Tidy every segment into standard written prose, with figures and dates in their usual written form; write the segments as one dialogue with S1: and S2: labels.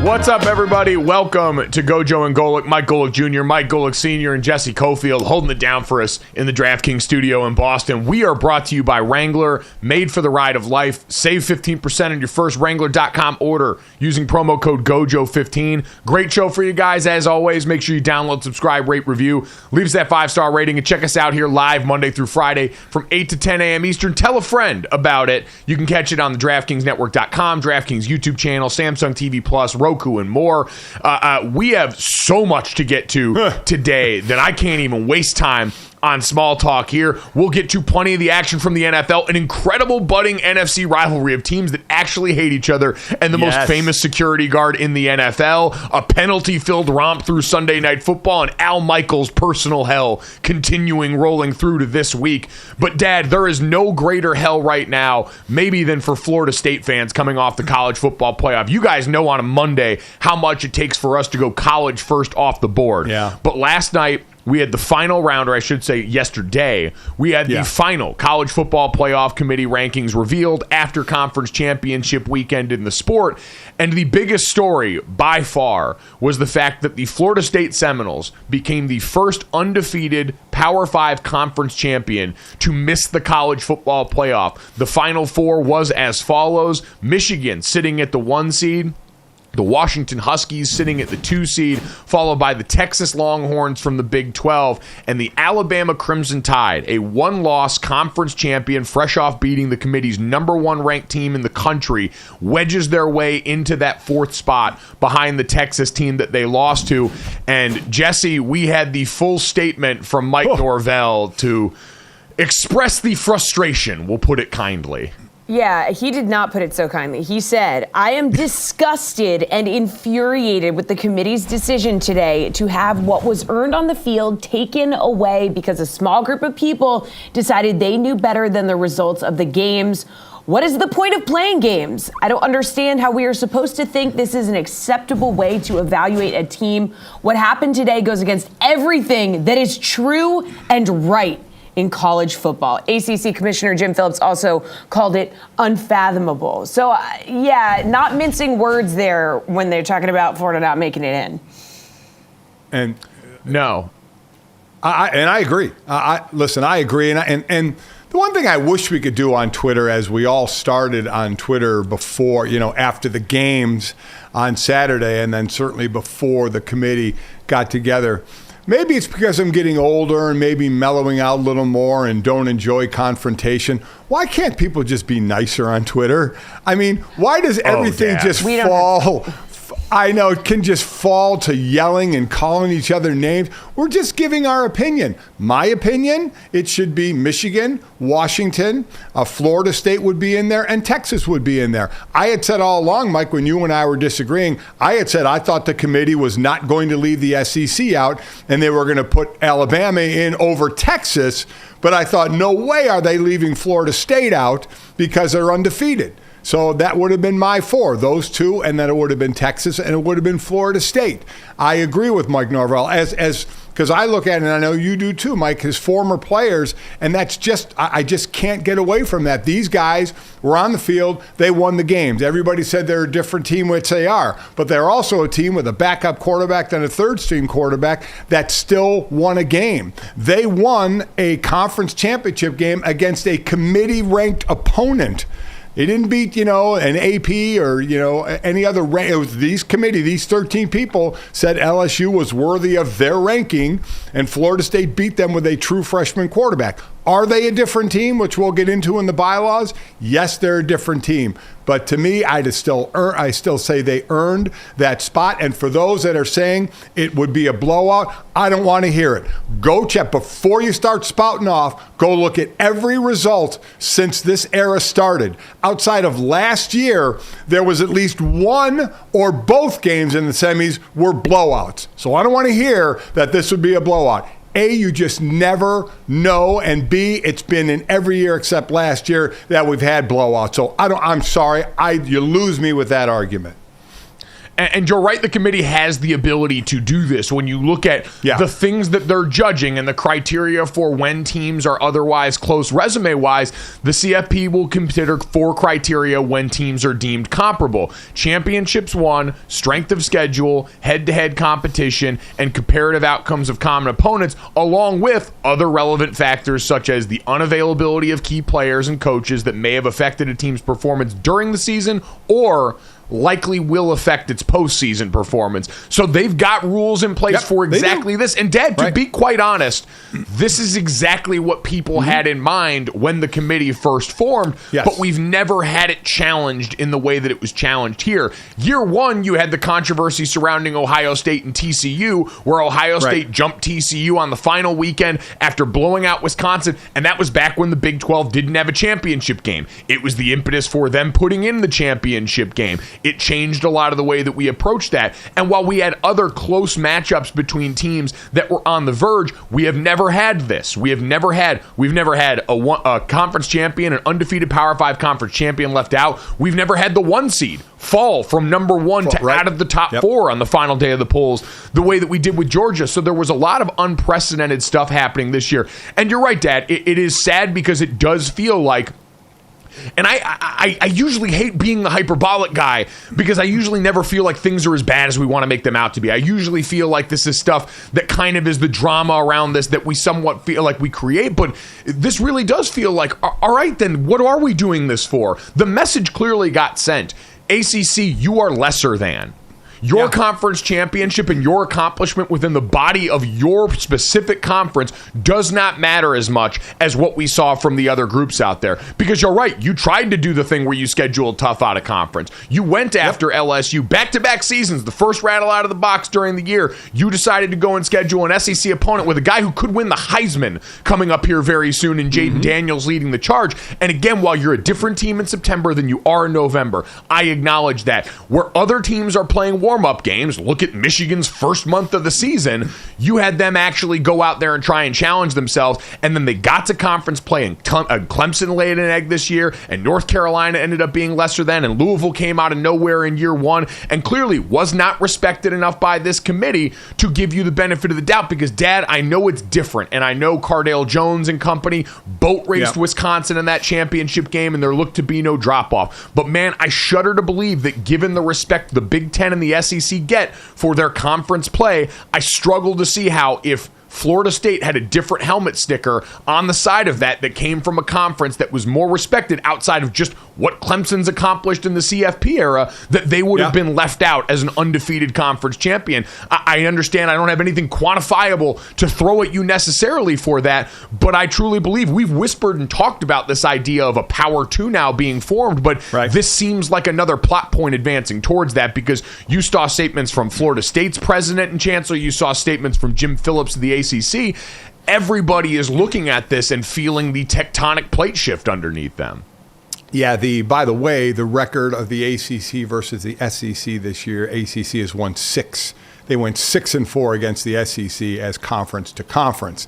S1: What's up, everybody? Welcome to GoJo and Golic. Mike Golic Jr., Mike Golic Sr., and Jesse Cofield holding it down for us in the DraftKings studio in Boston. We are brought to you by Wrangler, made for the ride of life. Save 15% on your first Wrangler.com order using promo code GOJO15. Great show for you guys, as always. Make sure you download, subscribe, rate, review. Leave us that 5-star rating, and check us out here live Monday through Friday from 8 to 10 a.m. Eastern. Tell a friend about it. You can catch it on the DraftKingsNetwork.com, DraftKings YouTube channel, Samsung TV Plus, Roku, and more. We have so much to get to today that I can't even waste time on small talk here. We'll get to plenty of the action from the NFL, an incredible budding NFC rivalry of teams that actually hate each other, and the most famous security guard in the NFL, a penalty-filled romp through Sunday Night Football, and Al Michaels' personal hell continuing rolling through to this week. But, Dad, there is no greater hell right now, maybe, than for Florida State fans coming off the college football playoff. You guys know on a Monday how much it takes for us to go college first off the board.
S2: Yeah.
S1: But last night, we had the final round, or I should say yesterday, we had the final College Football Playoff Committee rankings revealed after conference championship weekend in the sport. And the biggest story by far was the fact that the Florida State Seminoles became the first undefeated Power 5 conference champion to miss the college football playoff. The final four was as follows: Michigan sitting at the 1 seed, the Washington Huskies sitting at the 2 seed, followed by the Texas Longhorns from the Big 12, and the Alabama Crimson Tide, a one-loss conference champion, fresh off beating the committee's number 1 ranked team in the country, wedges their way into that 4th spot behind the Texas team that they lost to. And Jesse, we had the full statement from Mike Norvell to express the frustration, we'll put it kindly.
S3: Yeah, he did not put it so kindly. He said, "I am disgusted and infuriated with the committee's decision today to have what was earned on the field taken away because a small group of people decided they knew better than the results of the games. What is the point of playing games? I don't understand how we are supposed to think this is an acceptable way to evaluate a team. What happened today goes against everything that is true and right in college football." ACC Commissioner Jim Phillips also called it unfathomable. So, not mincing words there when they're talking about Florida not making it in.
S2: And
S1: no,
S2: I agree. Listen, I agree. And the one thing I wish we could do on Twitter, as we all started on Twitter before, after the games on Saturday, and then certainly before the committee got together. Maybe it's because I'm getting older and maybe mellowing out a little more and don't enjoy confrontation. Why can't people just be nicer on Twitter? I mean, why does everything just fall? I know it can just fall to yelling and calling each other names. We're just giving our opinion. My opinion, it should be Michigan, Washington, Florida State would be in there, and Texas would be in there. I had said all along, Mike, when you and I were disagreeing, I had said I thought the committee was not going to leave the SEC out and they were going to put Alabama in over Texas, but I thought no way are they leaving Florida State out because they're undefeated. So that would have been my 4, those 2, and then it would have been Texas, and it would have been Florida State. I agree with Mike Norvell, because I look at it, and I know you do too, Mike, his former players, and that's just, I just can't get away from that. These guys were on the field, they won the games. Everybody said they're a different team, which they are, but they're also a team with a backup quarterback, then a third-string quarterback that still won a game. They won a conference championship game against a committee-ranked opponent. They didn't beat, an AP or, any other rank. It was these 13 people said LSU was worthy of their ranking, and Florida State beat them with a true freshman quarterback. Are they a different team, which we'll get into in the bylaws? Yes, they're a different team. But to me, I still say they earned that spot. And for those that are saying it would be a blowout, I don't want to hear it. Go check. Before you start spouting off, go look at every result since this era started. Outside of last year, there was at least one or both games in the semis were blowouts. So I don't want to hear that this would be a blowout. A, you just never know, and B, it's been in every year except last year that we've had blowouts. So I'm sorry, you lose me with that argument.
S1: And you're right, the committee has the ability to do this. When you look at the things that they're judging and the criteria for when teams are otherwise close resume-wise, the CFP will consider 4 criteria when teams are deemed comparable. Championships won, strength of schedule, head-to-head competition, and comparative outcomes of common opponents, along with other relevant factors such as the unavailability of key players and coaches that may have affected a team's performance during the season or likely will affect its postseason performance. So they've got rules in place for exactly this. And Dad, to be quite honest, this is exactly what people had in mind when the committee first formed, but we've never had it challenged in the way that it was challenged here. Year 1, you had the controversy surrounding Ohio State and TCU, where Ohio State jumped TCU on the final weekend after blowing out Wisconsin, and that was back when the Big 12 didn't have a championship game. It was the impetus for them putting in the championship game. It changed a lot of the way that we approached that. And while we had other close matchups between teams that were on the verge, we have never had this. We've never had a conference champion, an undefeated Power 5 conference champion left out. We've never had the 1 seed fall from number 1 to out of the top 4 on the final day of the polls the way that we did with Georgia. So there was a lot of unprecedented stuff happening this year. And you're right, Dad. It is sad because it does feel like, and I usually hate being the hyperbolic guy because I usually never feel like things are as bad as we want to make them out to be. I usually feel like this is stuff that kind of is the drama around this that we somewhat feel like we create, but this really does feel like, all right, then what are we doing this for? The message clearly got sent. ACC, you are lesser than. Your conference championship and your accomplishment within the body of your specific conference does not matter as much as what we saw from the other groups out there. Because you're right, you tried to do the thing where you scheduled tough out of conference. You went after LSU back-to-back seasons, the first rattle out of the box during the year. You decided to go and schedule an SEC opponent with a guy who could win the Heisman coming up here very soon, and Jaden Daniels leading the charge. And again, while you're a different team in September than you are in November, I acknowledge that. Where other teams are playing warm-up games, look at Michigan's first month of the season, you had them actually go out there and try and challenge themselves, and then they got to conference play, and Clemson laid an egg this year, and North Carolina ended up being lesser than, and Louisville came out of nowhere in year 1, and clearly was not respected enough by this committee to give you the benefit of the doubt, because, Dad, I know it's different, and I know Cardale Jones and company boat raced Wisconsin in that championship game, and there looked to be no drop-off. But, man, I shudder to believe that given the respect the Big Ten and the SEC get for their conference play, I struggle to see how, if Florida State had a different helmet sticker on the side of that came from a conference that was more respected outside of just what Clemson's accomplished in the CFP era, that they would have been left out as an undefeated conference champion. I understand I don't have anything quantifiable to throw at you necessarily for that, but I truly believe we've whispered and talked about this idea of a Power 2 now being formed, but this seems like another plot point advancing towards that, because you saw statements from Florida State's president and chancellor, you saw statements from Jim Phillips of the ACC. Everybody is looking at this and feeling the tectonic plate shift underneath them.
S2: Yeah, by the way, the record of the ACC versus the SEC this year, ACC has won 6. They went 6-4 against the SEC as conference to conference.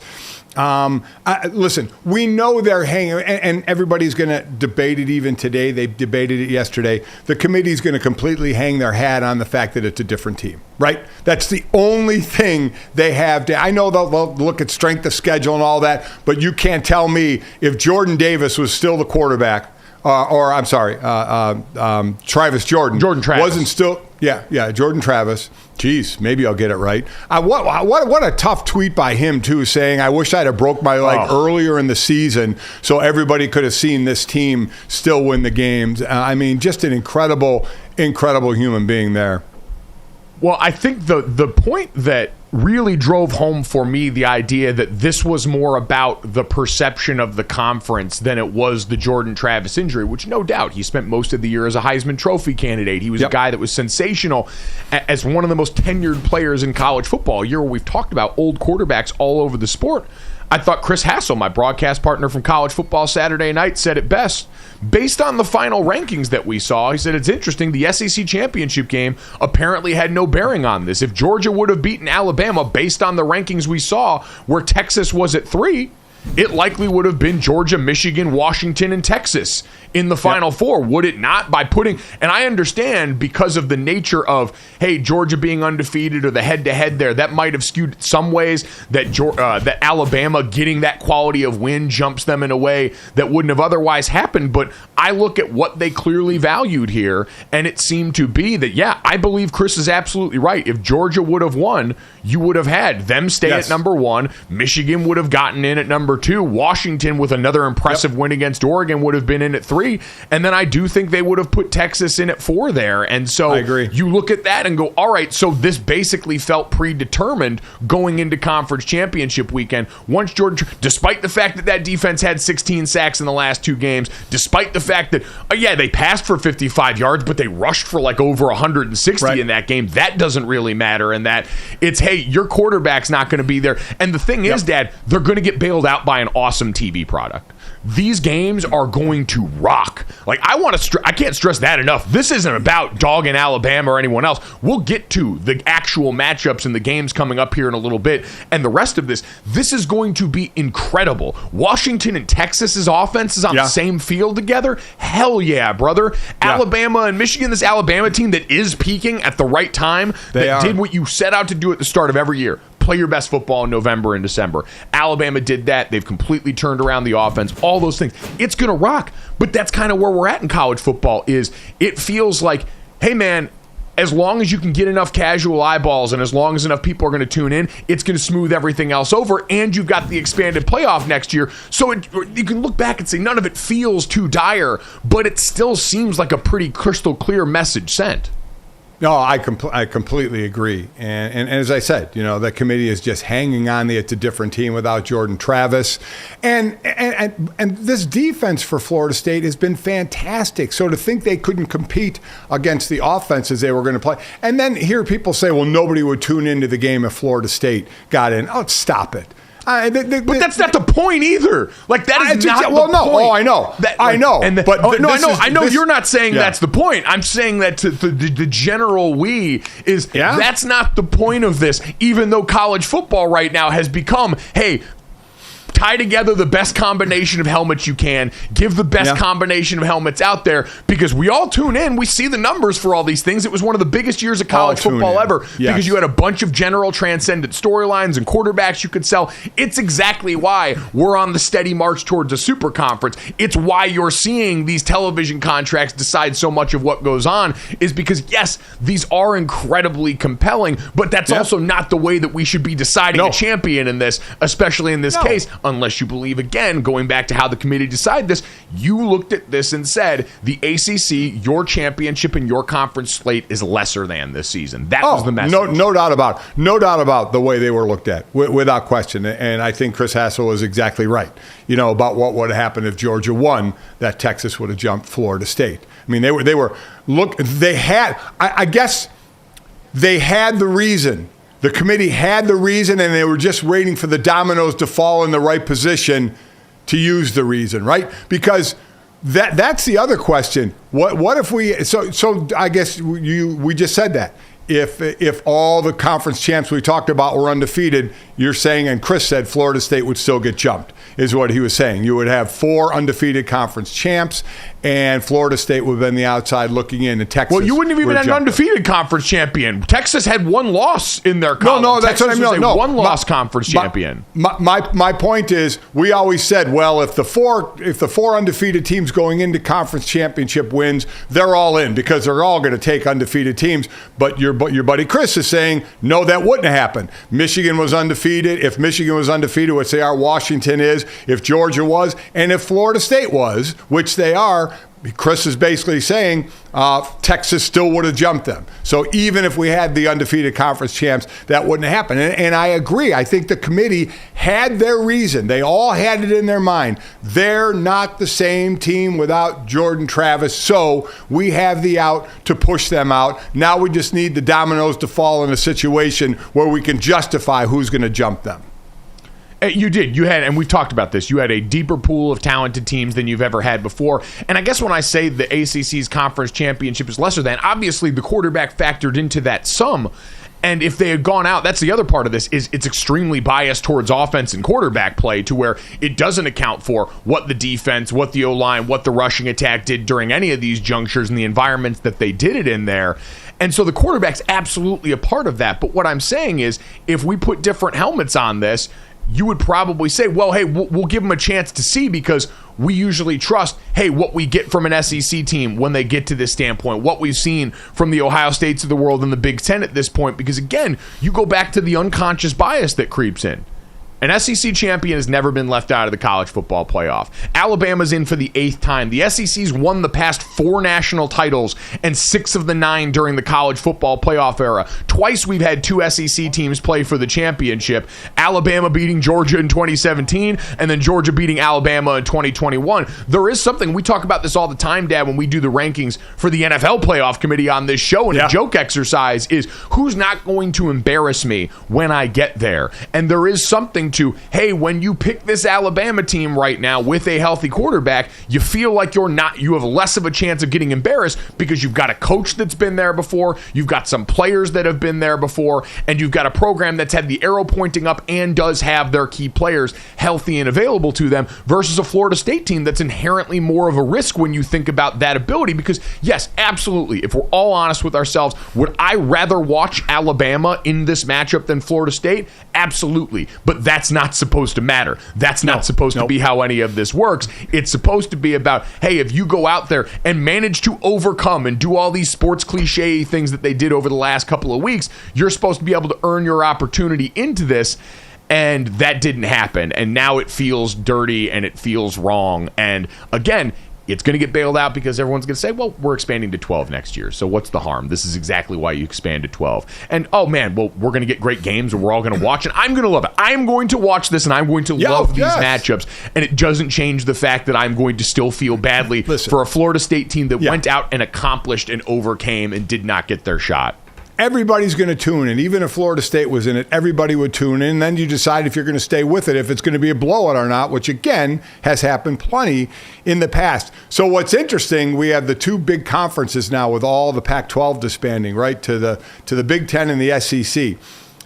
S2: Listen, we know they're hanging, and everybody's going to debate it even today. They debated it yesterday. The committee's going to completely hang their hat on the fact that it's a different team, right? That's the only thing they have. I know they'll look at strength of schedule and all that, but you can't tell me if Jordan Davis was still the quarterback, Travis Jordan.
S1: Jordan Travis.
S2: Wasn't still, Jordan Travis. Geez, maybe I'll get it right. What a tough tweet by him, too, saying, I wish I'd have broke my leg earlier in the season so everybody could have seen this team still win the games. I mean, just an incredible, incredible human being there.
S1: Well, I think the point that really drove home for me the idea that this was more about the perception of the conference than it was the Jordan Travis injury, which no doubt he spent most of the year as a Heisman Trophy candidate. He was a guy that was sensational as one of the most tenured players in college football, a year where we've talked about old quarterbacks all over the sport. I thought Chris Hassel, my broadcast partner from College Football Saturday Night, said it best. Based on the final rankings that we saw, he said, it's interesting, the SEC championship game apparently had no bearing on this. If Georgia would have beaten Alabama based on the rankings we saw, where Texas was at 3, it likely would have been Georgia, Michigan, Washington, and Texas in the Final Four, would it not? By putting, and I understand because of the nature of, hey, Georgia being undefeated or the head-to-head there, that might have skewed some ways that that Alabama getting that quality of win jumps them in a way that wouldn't have otherwise happened. But I look at what they clearly valued here, and it seemed to be that, yeah, I believe Chris is absolutely right. If Georgia would have won, you would have had them stay at number 1. Michigan would have gotten in at number 2. Washington, with another impressive win against Oregon, would have been in at 3. And then I do think they would have put Texas in at 4 there. And so
S2: I agree.
S1: You look at that and go, all right, so this basically felt predetermined going into conference championship weekend. Once Georgia, despite the fact that defense had 16 sacks in the last 2 games, despite the fact that, they passed for 55 yards, but they rushed for like over 160 in that game. That doesn't really matter. And that it's, hey, your quarterback's not going to be there. And the thing is, Dad, they're going to get bailed out by an awesome TV product. These games are going to rock. Like, I can't stress that enough. This isn't about dogging Alabama or anyone else. We'll get to the actual matchups and the games coming up here in a little bit. And the rest of this is going to be incredible. Washington and Texas's offenses on the same field together. Hell yeah, brother. Alabama and Michigan, this Alabama team that is peaking at the right time, did what you set out to do at the start of every year. Play your best football in November and December. Alabama did that. They've completely turned around the offense, all those things. It's going to rock. But that's kind of where we're at in college football is it feels like, hey, man, as long as you can get enough casual eyeballs and as long as enough people are going to tune in, it's going to smooth everything else over. And you've got the expanded playoff next year. So you can look back and say none of it feels too dire, but it still seems like a pretty crystal clear message sent.
S2: No, I completely agree. And as I said, the committee is just hanging on. It's a different team without Jordan Travis. And this defense for Florida State has been fantastic. So to think they couldn't compete against the offenses they were going to play. And then hear people say, well, nobody would tune into the game if Florida State got in. Oh, stop it.
S1: But that's not the point either. Like, that is not the point.
S2: Oh, I know. I know.
S1: I know you're not saying that's the point. I'm saying that to the general that's not the point of this, even though college football right now has become, hey, tie together the best combination of helmets you can, give the best combination of helmets out there, because we all tune in. We see the numbers for all these things. It was one of the biggest years of college football ever because you had a bunch of general transcendent storylines and quarterbacks you could sell. It's exactly why we're on the steady march towards a super conference. It's why you're seeing these television contracts decide so much of what goes on, is because, yes, these are incredibly compelling, but that's also not the way that we should be deciding a champion in this, especially in this case. Unless you believe, again, going back to how the committee decided this, you looked at this and said, the ACC, your championship and your conference slate is lesser than this season. That was the message.
S2: No doubt about it. No doubt about the way they were looked at, without question. And I think Chris Hassel was exactly right, about what would have happened if Georgia won, that Texas would have jumped Florida State. I mean, I guess they had the reason. The committee had the reason, and they were just waiting for the dominoes to fall in the right position to use the reason, right? Because that's the other question. What if we? So I guess we just said that. If all the conference champs we talked about were undefeated, you're saying, and Chris said, Florida State would still get jumped, is what he was saying. You would have 4 undefeated conference champs, and Florida State would have been the outside looking in, and Texas.
S1: Well, you wouldn't have even had an undefeated conference champion. Texas had 1 loss in their conference.
S2: No, that's
S1: Texas
S2: what I mean.
S1: Was a one-loss conference champion.
S2: My point is, we always said, well, if the four undefeated teams going into conference championship wins, they're all in because they're all going to take undefeated teams. But your buddy Chris is saying, no, that wouldn't happen. Michigan was undefeated. If Michigan was undefeated, which they are, Washington is. If Georgia was, and if Florida State was, which they are, Chris is basically saying Texas still would have jumped them. So even if we had the undefeated conference champs, that wouldn't happen. And I agree. I think the committee had their reason. They all had it in their mind. They're not the same team without Jordan Travis, so we have the out to push them out. Now we just need the dominoes to fall in a situation where we can justify who's going to jump them.
S1: You did. You had, and we've talked about this, you had a deeper pool of talented teams than you've ever had before. And I guess when I say the ACC's conference championship is lesser than, obviously the quarterback factored into that sum. And if they had gone out, that's the other part of this, is it's extremely biased towards offense and quarterback play, to where it doesn't account for what the defense, what the O-line, what the rushing attack did during any of these junctures and the environments that they did it in there. And so the quarterback's absolutely a part of that. But what I'm saying is, if we put different helmets on this, you would probably say, well, hey, we'll give them a chance to see, because we usually trust, hey, what we get from an SEC team when they get to this standpoint, what we've seen from the Ohio States of the world and the Big Ten at this point, because, again, you go back to the unconscious bias that creeps in. An SEC champion has never been left out of the college football playoff. Alabama's in for the 8th time. The SEC's won the past 4 national titles and 6 of the 9 during the college football playoff era. Twice we've had 2 SEC teams play for the championship. Alabama beating Georgia in 2017, and then Georgia beating Alabama in 2021. There is something, we talk about this all the time, Dad, when we do the rankings for the NFL playoff committee on this show, and a joke exercise is, who's not going to embarrass me when I get there? And there is something to, hey, when you pick this Alabama team right now with a healthy quarterback, you feel like you have less of a chance of getting embarrassed, because you've got a coach that's been there before, you've got some players that have been there before, and you've got a program that's had the arrow pointing up and does have their key players healthy and available to them, versus a Florida State team that's inherently more of a risk when you think about that ability. Because, yes, absolutely, if we're all honest with ourselves, would I rather watch Alabama in this matchup than Florida State? Absolutely. But that's not supposed to matter. That's not supposed to be how any of this works. It's supposed to be about, hey, if you go out there and manage to overcome and do all these sports cliche things that they did over the last couple of weeks, you're supposed to be able to earn your opportunity into this. And that didn't happen. And now it feels dirty and it feels wrong. And again, it's going to get bailed out, because everyone's going to say, well, we're expanding to 12 next year, so what's the harm? This is exactly why you expand to 12. And, oh, man, well, we're going to get great games, and we're all going to watch, and I'm going to love it. I'm going to watch this, and I'm going to love these matchups. And it doesn't change the fact that I'm going to still feel badly for a Florida State team that went out and accomplished and overcame and did not get their shot.
S2: Everybody's going to tune in. Even if Florida State was in it, everybody would tune in. And then you decide if you're going to stay with it, if it's going to be a blowout or not, which, again, has happened plenty in the past. So what's interesting, we have the 2 big conferences now with all the Pac-12 disbanding, right, to the Big Ten and the SEC.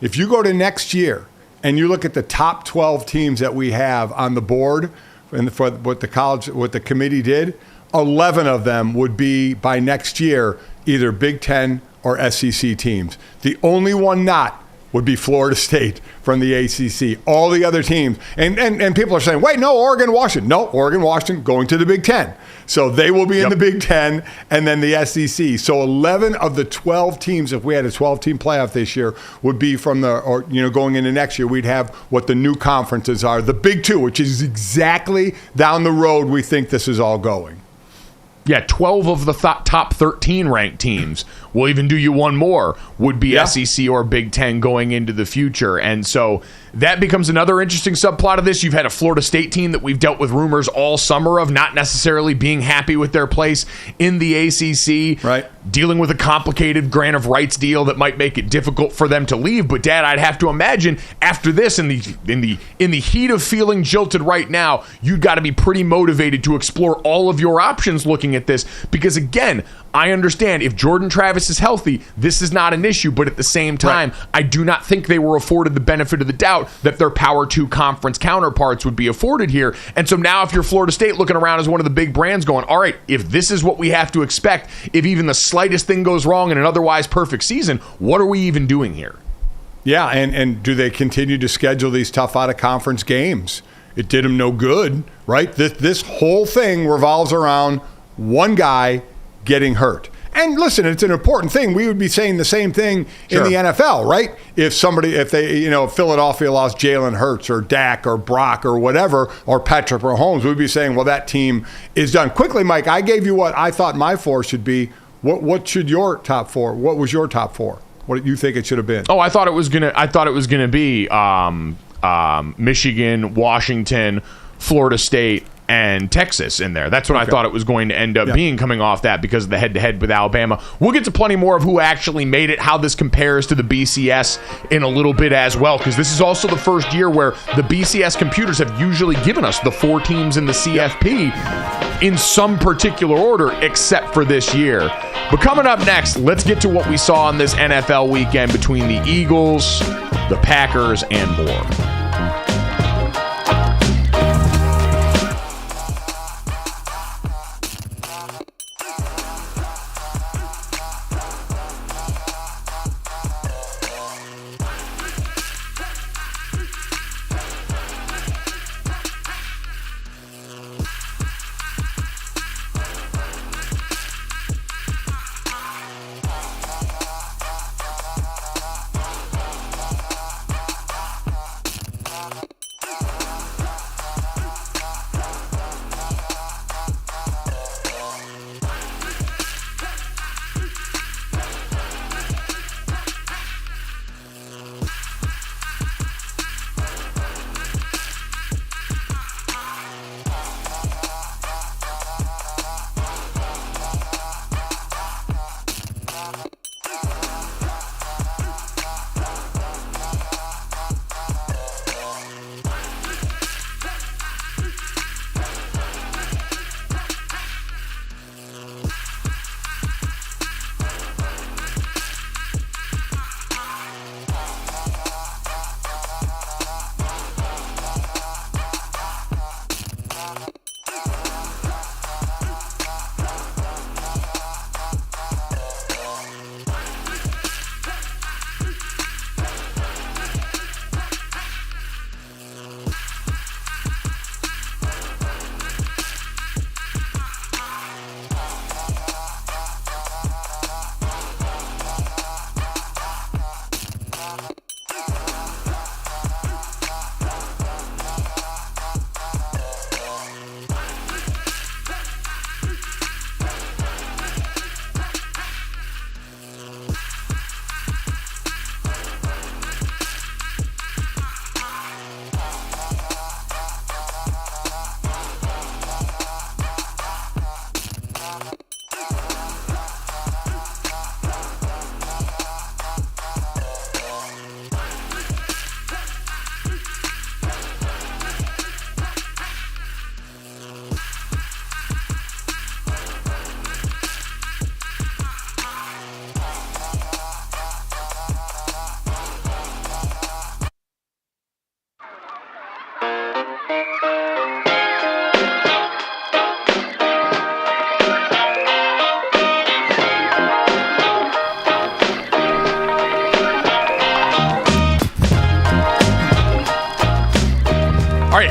S2: If you go to next year and you look at the top 12 teams that we have on the board and for what the committee did, 11 of them would be, by next year, either Big Ten or SEC teams. The only one not would be Florida State from the ACC. All the other teams, and people are saying, wait, no, Oregon, Washington. No, Oregon, Washington going to the Big Ten. So they will be in the Big Ten, and then the SEC. So 11 of the 12 teams, if we had a 12-team playoff this year, would be from going into next year, we'd have what the new conferences are, the Big Two, which is exactly down the road we think this is all going.
S1: Yeah, 12 of the top 13 ranked teams, we'll even do you one more, would be SEC or Big Ten going into the future. And so that becomes another interesting subplot of this. You've had a Florida State team that we've dealt with rumors all summer of not necessarily being happy with their place in the ACC,
S2: right,
S1: dealing with a complicated grant of rights deal that might make it difficult for them to leave. But, Dad, I'd have to imagine after this, in the heat of feeling jilted right now, you've got to be pretty motivated to explore all of your options looking at this, because, again, I understand if Jordan Travis is healthy, this is not an issue. But at the same time, I do not think they were afforded the benefit of the doubt that their Power 2 conference counterparts would be afforded here. And so now if you're Florida State looking around as one of the big brands going, all right, if this is what we have to expect, if even the slightest thing goes wrong in an otherwise perfect season, what are we even doing here?
S2: Yeah, and do they continue to schedule these tough out-of-conference games? It did them no good, right? This whole thing revolves around one guy getting hurt. And listen, it's an important thing. We would be saying the same thing in the NFL, right? If Philadelphia lost Jalen Hurts or Dak or Brock or whatever, or Patrick Mahomes, we'd be saying, well, that team is done. Quickly, Mike, I gave you what I thought my 4 should be. What should your top 4? What was your top 4? What do you think it should have been?
S1: Oh, I thought it was gonna be Michigan, Washington, Florida State, and Texas in there. That's what I thought it was going to end up being coming off that because of the head-to-head with Alabama. We'll get to plenty more of who actually made it, how this compares to the BCS in a little bit as well, because this is also the first year where the BCS computers have usually given us the 4 teams in the CFP in some particular order, except for this year. But coming up next, let's get to what we saw on this NFL weekend between the Eagles, the Packers, and more.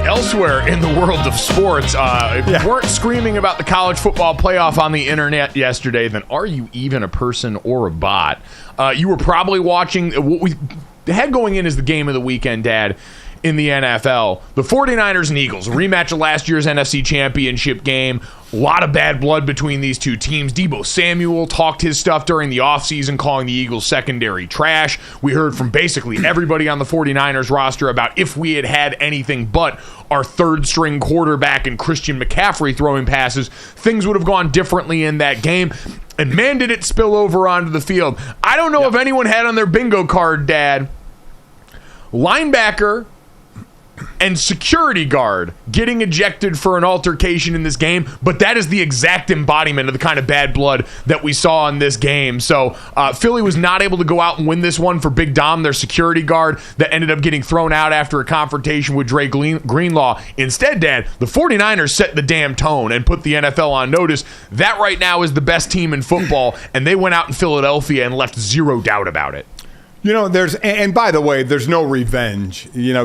S1: Elsewhere in the world of sports, if you weren't screaming about the college football playoff on the internet yesterday, then are you even a person or a bot? You were probably watching what we had going in as the game of the weekend, Dad, in the NFL. The 49ers and Eagles, a rematch of last year's NFC Championship game. A lot of bad blood between these two teams. Deebo Samuel talked his stuff during the offseason, calling the Eagles secondary trash. We heard from basically everybody on the 49ers roster about if we had had anything but our third-string quarterback and Christian McCaffrey throwing passes, things would have gone differently in that game. And man, did it spill over onto the field. I don't know if anyone had on their bingo card, Dad, linebacker and security guard getting ejected for an altercation in this game, but that is the exact embodiment of the kind of bad blood that we saw in this game. So Philly was not able to go out and win this one for Big Dom, their security guard, that ended up getting thrown out after a confrontation with Dre Greenlaw. Instead, Dad, the 49ers set the damn tone and put the NFL on notice. That right now is the best team in football, and they went out in Philadelphia and left zero doubt about it.
S2: You know, and by the way, there's no revenge. You know,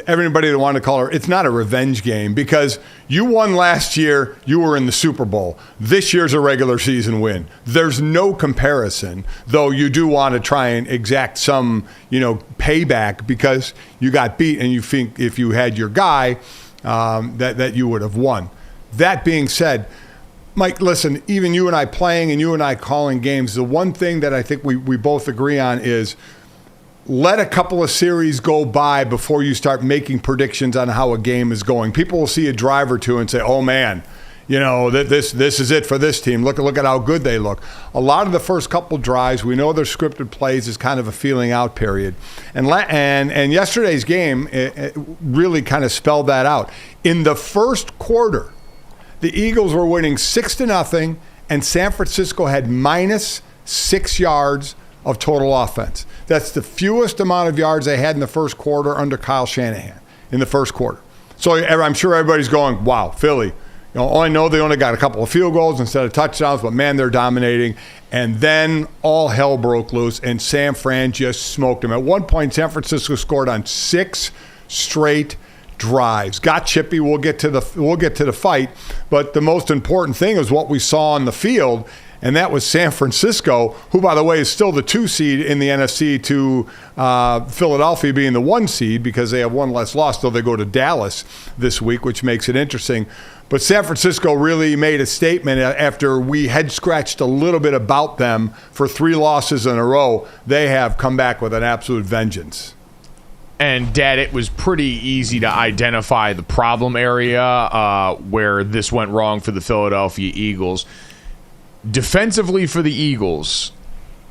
S2: everybody that wanted to call it's not a revenge game because you won last year, you were in the Super Bowl. This year's a regular season win. There's no comparison, though you do want to try and exact some, payback because you got beat and you think if you had your guy, that you would have won. That being said, Mike, listen, even you and I playing and you and I calling games, the one thing that I think we both agree on is let a couple of series go by before you start making predictions on how a game is going. People will see a drive or two and say, oh, man, this is it for this team. Look at how good they look. A lot of the first couple drives, we know their scripted plays is kind of a feeling out period. And yesterday's game it really kind of spelled that out. In the first quarter, the Eagles were winning 6-0, and San Francisco had minus 6 yards of total offense. That's the fewest amount of yards they had in the first quarter under Kyle Shanahan in the first quarter. So I'm sure everybody's going, wow, Philly. I know they only got a couple of field goals instead of touchdowns, but, man, they're dominating. And then all hell broke loose, and San Fran just smoked them. At one point, San Francisco scored on 6 straight drives. Got chippy. We'll get to the fight. But the most important thing is what we saw on the field, and that was San Francisco, who, by the way, is still the 2 seed in the NFC to Philadelphia being the 1 seed because they have one less loss, though they go to Dallas this week, which makes it interesting. But San Francisco really made a statement after we had scratched a little bit about them for 3 losses in a row. They have come back with an absolute vengeance.
S1: And, Dad, it was pretty easy to identify the problem area where this went wrong for the Philadelphia Eagles. Defensively for the Eagles,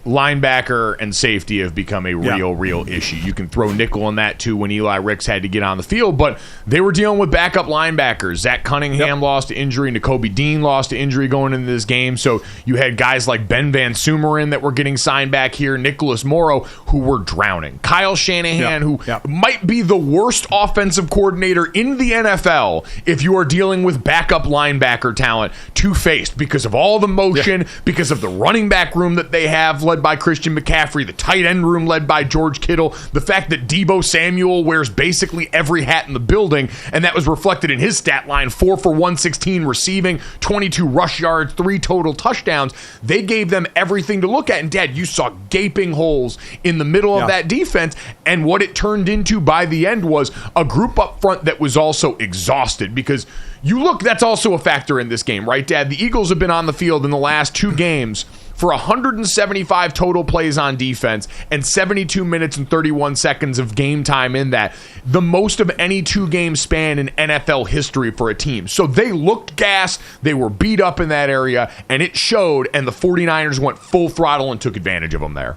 S1: linebacker and safety have become a real issue. You can throw nickel in that too when Eli Ricks had to get on the field, but they were dealing with backup linebackers. Zach Cunningham lost to injury, Nakobe Dean lost to injury going into this game, so you had guys like Ben Van Sumeren that were getting signed back here, Nicholas Morrow, who were drowning. Kyle Shanahan, who might be the worst offensive coordinator in the NFL if you are dealing with backup linebacker talent, two-faced because of all the motion, because of the running back room that they have led by Christian McCaffrey, the tight end room led by George Kittle, the fact that Deebo Samuel wears basically every hat in the building, and that was reflected in his stat line, 4 for 116 receiving, 22 rush yards, 3 total touchdowns. They gave them everything to look at, and Dad, you saw gaping holes in the middle of that defense, and what it turned into by the end was a group up front that was also exhausted, because you look, that's also a factor in this game, right, Dad? The Eagles have been on the field in the last 2 games for 175 total plays on defense and 72 minutes and 31 seconds of game time in that. The most of any 2-game span in NFL history for a team. So they looked gassed, they were beat up in that area, and it showed, and the 49ers went full throttle and took advantage of them there.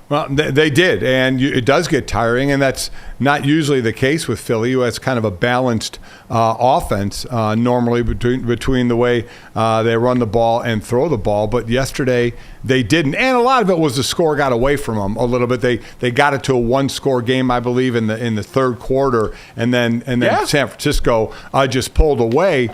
S2: Well, they did, and it does get tiring, and that's not usually the case with Philly, who has kind of a balanced offense normally between the way they run the ball and throw the ball. But yesterday they didn't, and a lot of it was the score got away from them a little bit. They got it to a 1-score game, I believe, in the third quarter, and then San Francisco just pulled away.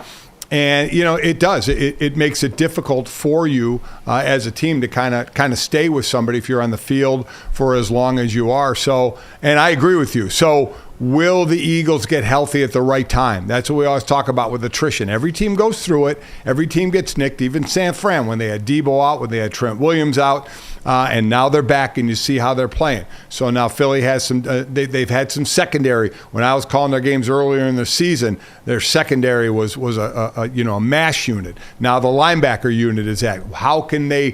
S2: And, it does. It makes it difficult for you as a team to kind of stay with somebody if you're on the field for as long as you are. So, and I agree with you. So, will the Eagles get healthy at the right time? That's what we always talk about with attrition. Every team goes through it. Every team gets nicked, even San Fran, when they had Deebo out, when they had Trent Williams out. And now they're back, and you see how they're playing. So now Philly has some. They've had some secondary. When I was calling their games earlier in the season, their secondary was a mash unit. Now the linebacker unit is at. How can they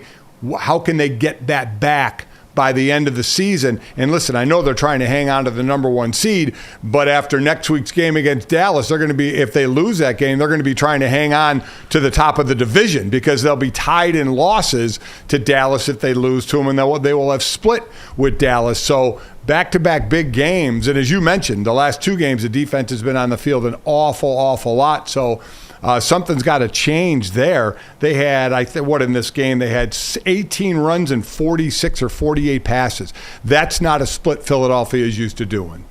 S2: get that back by the end of the season? And listen, I know they're trying to hang on to the number 1 seed, but after next week's game against Dallas, they're going to be, if they lose that game, they're going to be trying to hang on to the top of the division because they'll be tied in losses to Dallas if they lose to them, and they will have split with Dallas. So back-to-back big games, and as you mentioned, the last 2 games, the defense has been on the field an awful lot. So something's got to change there. They had, in this game, they had 18 runs and 46 or 48 passes. That's not a split Philadelphia is used to doing.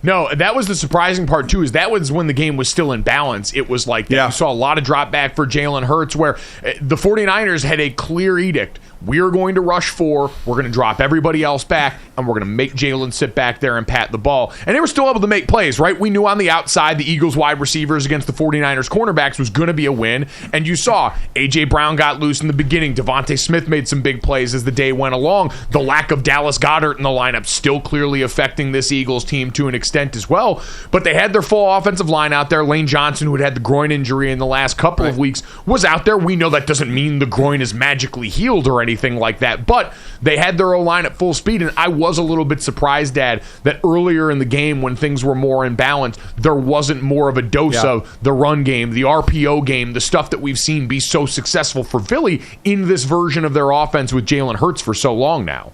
S1: No, that was the surprising part, too, is that was when the game was still in balance. It was like that. You saw a lot of drop back for Jalen Hurts where the 49ers had a clear edict. We're going to rush 4, we're going to drop everybody else back, and we're going to make Jalen sit back there and pat the ball. And they were still able to make plays, right? We knew on the outside the Eagles wide receivers against the 49ers cornerbacks was going to be a win. And you saw A.J. Brown got loose in the beginning. Devontae Smith made some big plays as the day went along. The lack of Dallas Goedert in the lineup still clearly affecting this Eagles team to an extent as well. But they had their full offensive line out there. Lane Johnson, who had the groin injury in the last couple of weeks, was out there. We know that doesn't mean the groin is magically healed or anything anything like that. But they had their O-line at full speed, and I was a little bit surprised, Dad, that earlier in the game when things were more in balance, there wasn't more of a dose of the run game, the RPO game, the stuff that we've seen be so successful for Philly in this version of their offense with Jalen Hurts for so long now.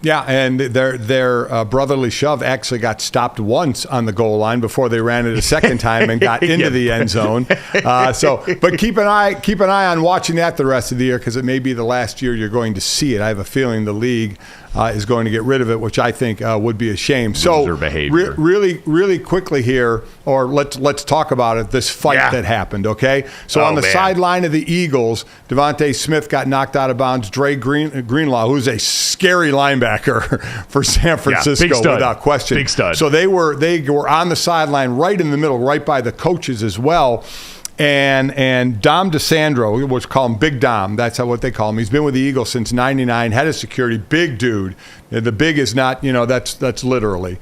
S2: Yeah, and their brotherly shove actually got stopped once on the goal line before they ran it a second time and got into the end zone. But keep an eye on watching that the rest of the year, because it may be the last year you're going to see it. I have a feeling the league is going to get rid of it, which I think would be a shame. So really quickly here, or let's talk about it, this fight that happened, okay? So on the sideline of the Eagles, Devontae Smith got knocked out of bounds. Dre Greenlaw, who's a scary linebacker for San Francisco, without question.
S1: Big stud.
S2: So they were on the sideline right in the middle, right by the coaches as well. And Dom DeSandro, which call him Big Dom, that's what they call him. He's been with the Eagles since '99, head of security, big dude. The big is not, that's literally.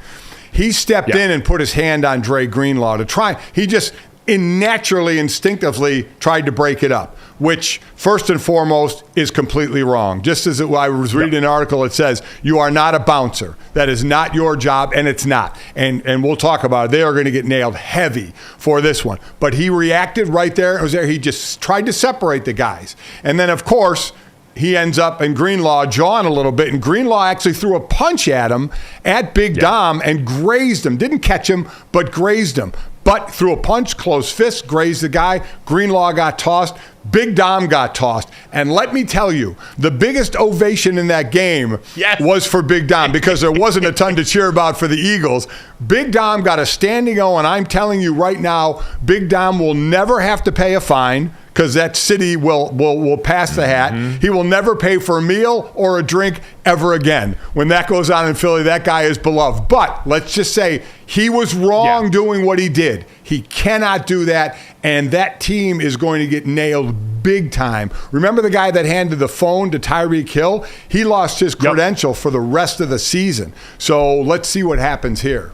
S2: He stepped in and put his hand on Dre Greenlaw to try. He just instinctively tried to break it up, which first and foremost is completely wrong. Just as I was reading an article, it says you are not a bouncer. That is not your job, and it's not. And we'll talk about it. They are going to get nailed heavy for this one. But he reacted right there. It was there. He just tried to separate the guys. And then, of course, he ends up in Greenlaw jawing a little bit, and Greenlaw actually threw a punch at him, at Big Dom, and grazed him. Didn't catch him, but grazed him. But threw a punch, closed fist, grazed the guy. Greenlaw got tossed. Big Dom got tossed. And let me tell you, the biggest ovation in that game was for Big Dom, because there wasn't a ton to cheer about for the Eagles. Big Dom got a standing O, and I'm telling you right now, Big Dom will never have to pay a fine, because that city will pass the hat. Mm-hmm. He will never pay for a meal or a drink ever again. When that goes on in Philly, that guy is beloved. But let's just say he was wrong doing what he did. He cannot do that, and that team is going to get nailed big time. Remember the guy that handed the phone to Tyreek Hill? He lost his credential for the rest of the season. So let's see what happens here.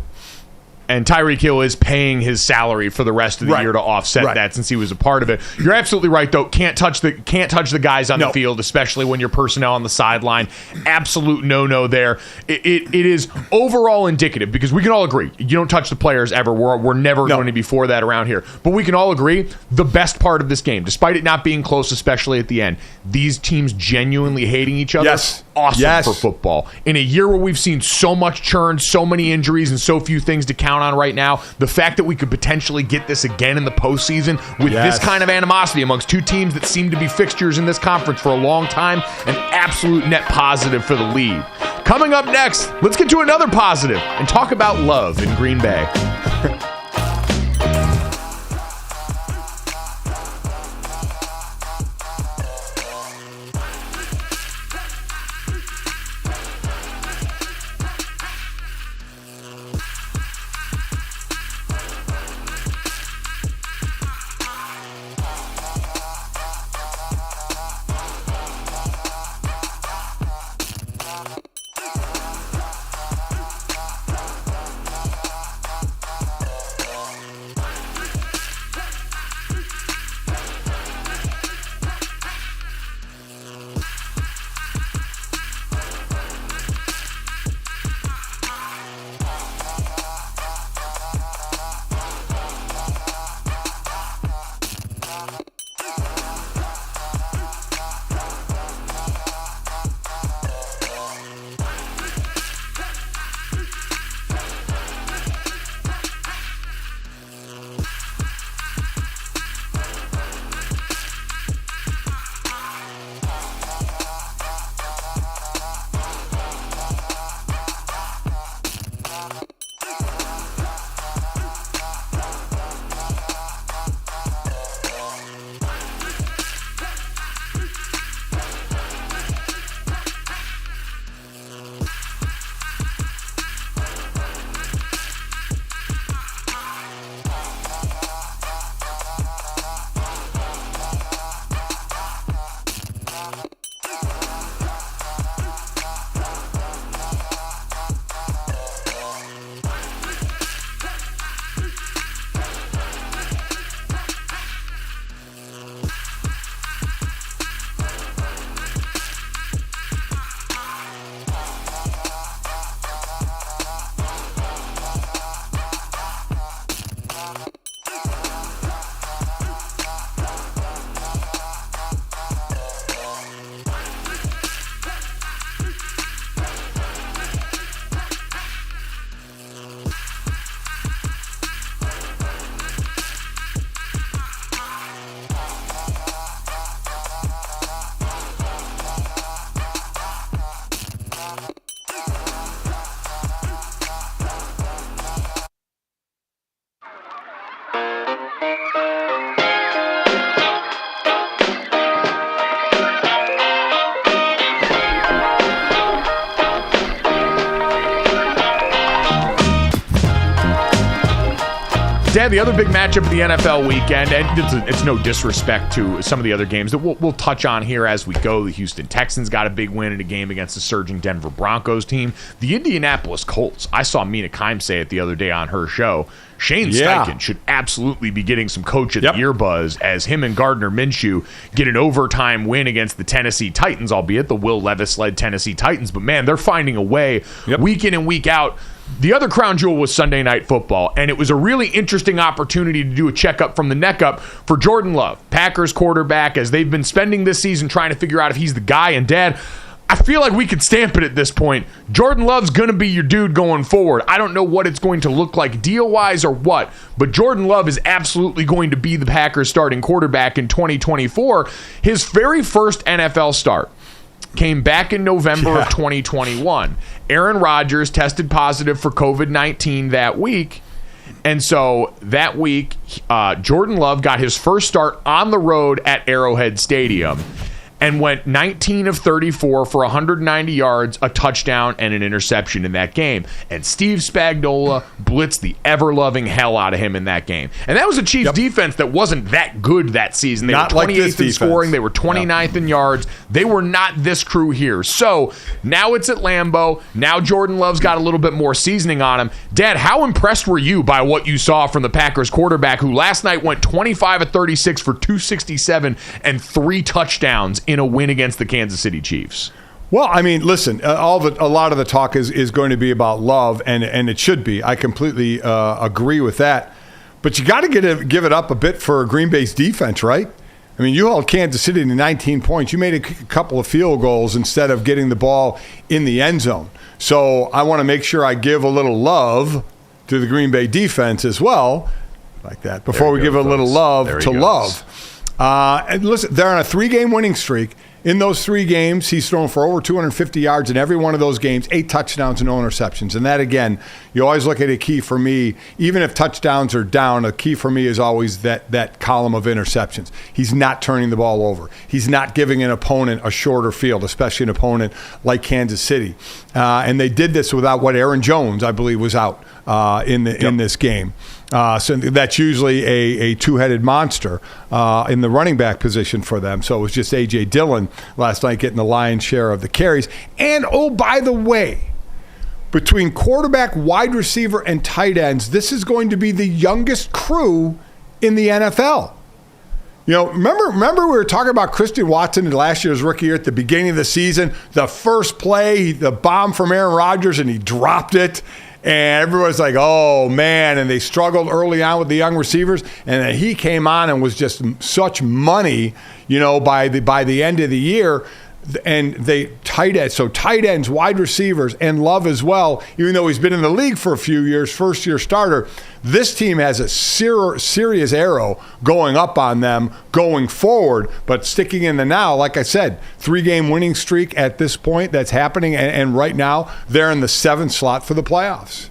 S1: And Tyreek Hill is paying his salary for the rest of the year to offset that, since he was a part of it. You're absolutely right, though. Can't touch the guys on the field, especially when you're personnel on the sideline. Absolute no-no there. It is overall indicative, because we can all agree you don't touch the players ever. We're never going to be for that around here. But we can all agree the best part of this game, despite it not being close, especially at the end, these teams genuinely hating each other. Awesome for football. In a year where we've seen so much churn, so many injuries, and so few things to count on right now, the fact that we could potentially get this again in the postseason with this kind of animosity amongst two teams that seem to be fixtures in this conference for a long time, an absolute net positive for the league. Coming up next, let's get to another positive and talk about love in Green Bay. Dad, the other big matchup of the NFL weekend, and it's no disrespect to some of the other games that we'll touch on here as we go. The Houston Texans got a big win in a game against the surging Denver Broncos team. The Indianapolis Colts, I saw Mina Kimes say it the other day on her show. Shane Steichen should absolutely be getting some Coach of the Year buzz as him and Gardner Minshew get an overtime win against the Tennessee Titans, albeit the Will Levis-led Tennessee Titans. But, man, they're finding a way week in and week out. The other crown jewel was Sunday Night Football, and it was a really interesting opportunity to do a checkup from the neck up for Jordan Love, Packers quarterback, as they've been spending this season trying to figure out if he's the guy. And, Dad, I feel like we could stamp it at this point. Jordan Love's going to be your dude going forward. I don't know what it's going to look like deal-wise or what, but Jordan Love is absolutely going to be the Packers starting quarterback in 2024. His very first NFL start came back in November of 2021. Aaron Rodgers tested positive for COVID-19 that week. And so that week, Jordan Love got his first start on the road at Arrowhead Stadium and went 19 of 34 for 190 yards, a touchdown, and an interception in that game. And Steve Spagnuolo blitzed the ever-loving hell out of him in that game. And that was a Chiefs defense that wasn't that good that season. They were 28th in scoring. They were 29th in yards. They were not this crew here. So now it's at Lambeau. Now Jordan Love's got a little bit more seasoning on him. Dad, how impressed were you by what you saw from the Packers quarterback who last night went 25 of 36 for 267 and 3 touchdowns in a win against the Kansas City Chiefs?
S2: Well, I mean, listen, a lot of the talk is going to be about Love, and it should be. I completely agree with that. But you got to give it up a bit for Green Bay's defense, right? I mean, you held Kansas City to 19 points. You made a couple of field goals instead of getting the ball in the end zone. So I want to make sure I give a little love to the Green Bay defense as well, like that, before we give a little love to Love. And listen, they're on a 3-game winning streak. In those 3 games, he's thrown for over 250 yards in every one of those games, 8 touchdowns and no interceptions. And that, again, you always look at a key for me. Even if touchdowns are down, a key for me is always that column of interceptions. He's not turning the ball over. He's not giving an opponent a shorter field, especially an opponent like Kansas City. And they did this without Aaron Jones, I believe, was out in this game. So that's usually a two-headed monster in the running back position for them. So it was just A.J. Dillon last night getting the lion's share of the carries. And, oh, by the way, between quarterback, wide receiver, and tight ends, this is going to be the youngest crew in the NFL. You know, remember we were talking about Christian Watson in last year's rookie year at the beginning of the season? The first play, the bomb from Aaron Rodgers, and he dropped it. And everyone's like, oh, man. And they struggled early on with the young receivers. And then he came on and was just such money, you know, by the end of the year. And tight ends, wide receivers, and Love as well, even though he's been in the league for a few years, first-year starter, this team has a serious arrow going up on them going forward. But sticking in the now, like I said, 3-game winning streak at this point that's happening, and right now they're in the 7th slot for the playoffs.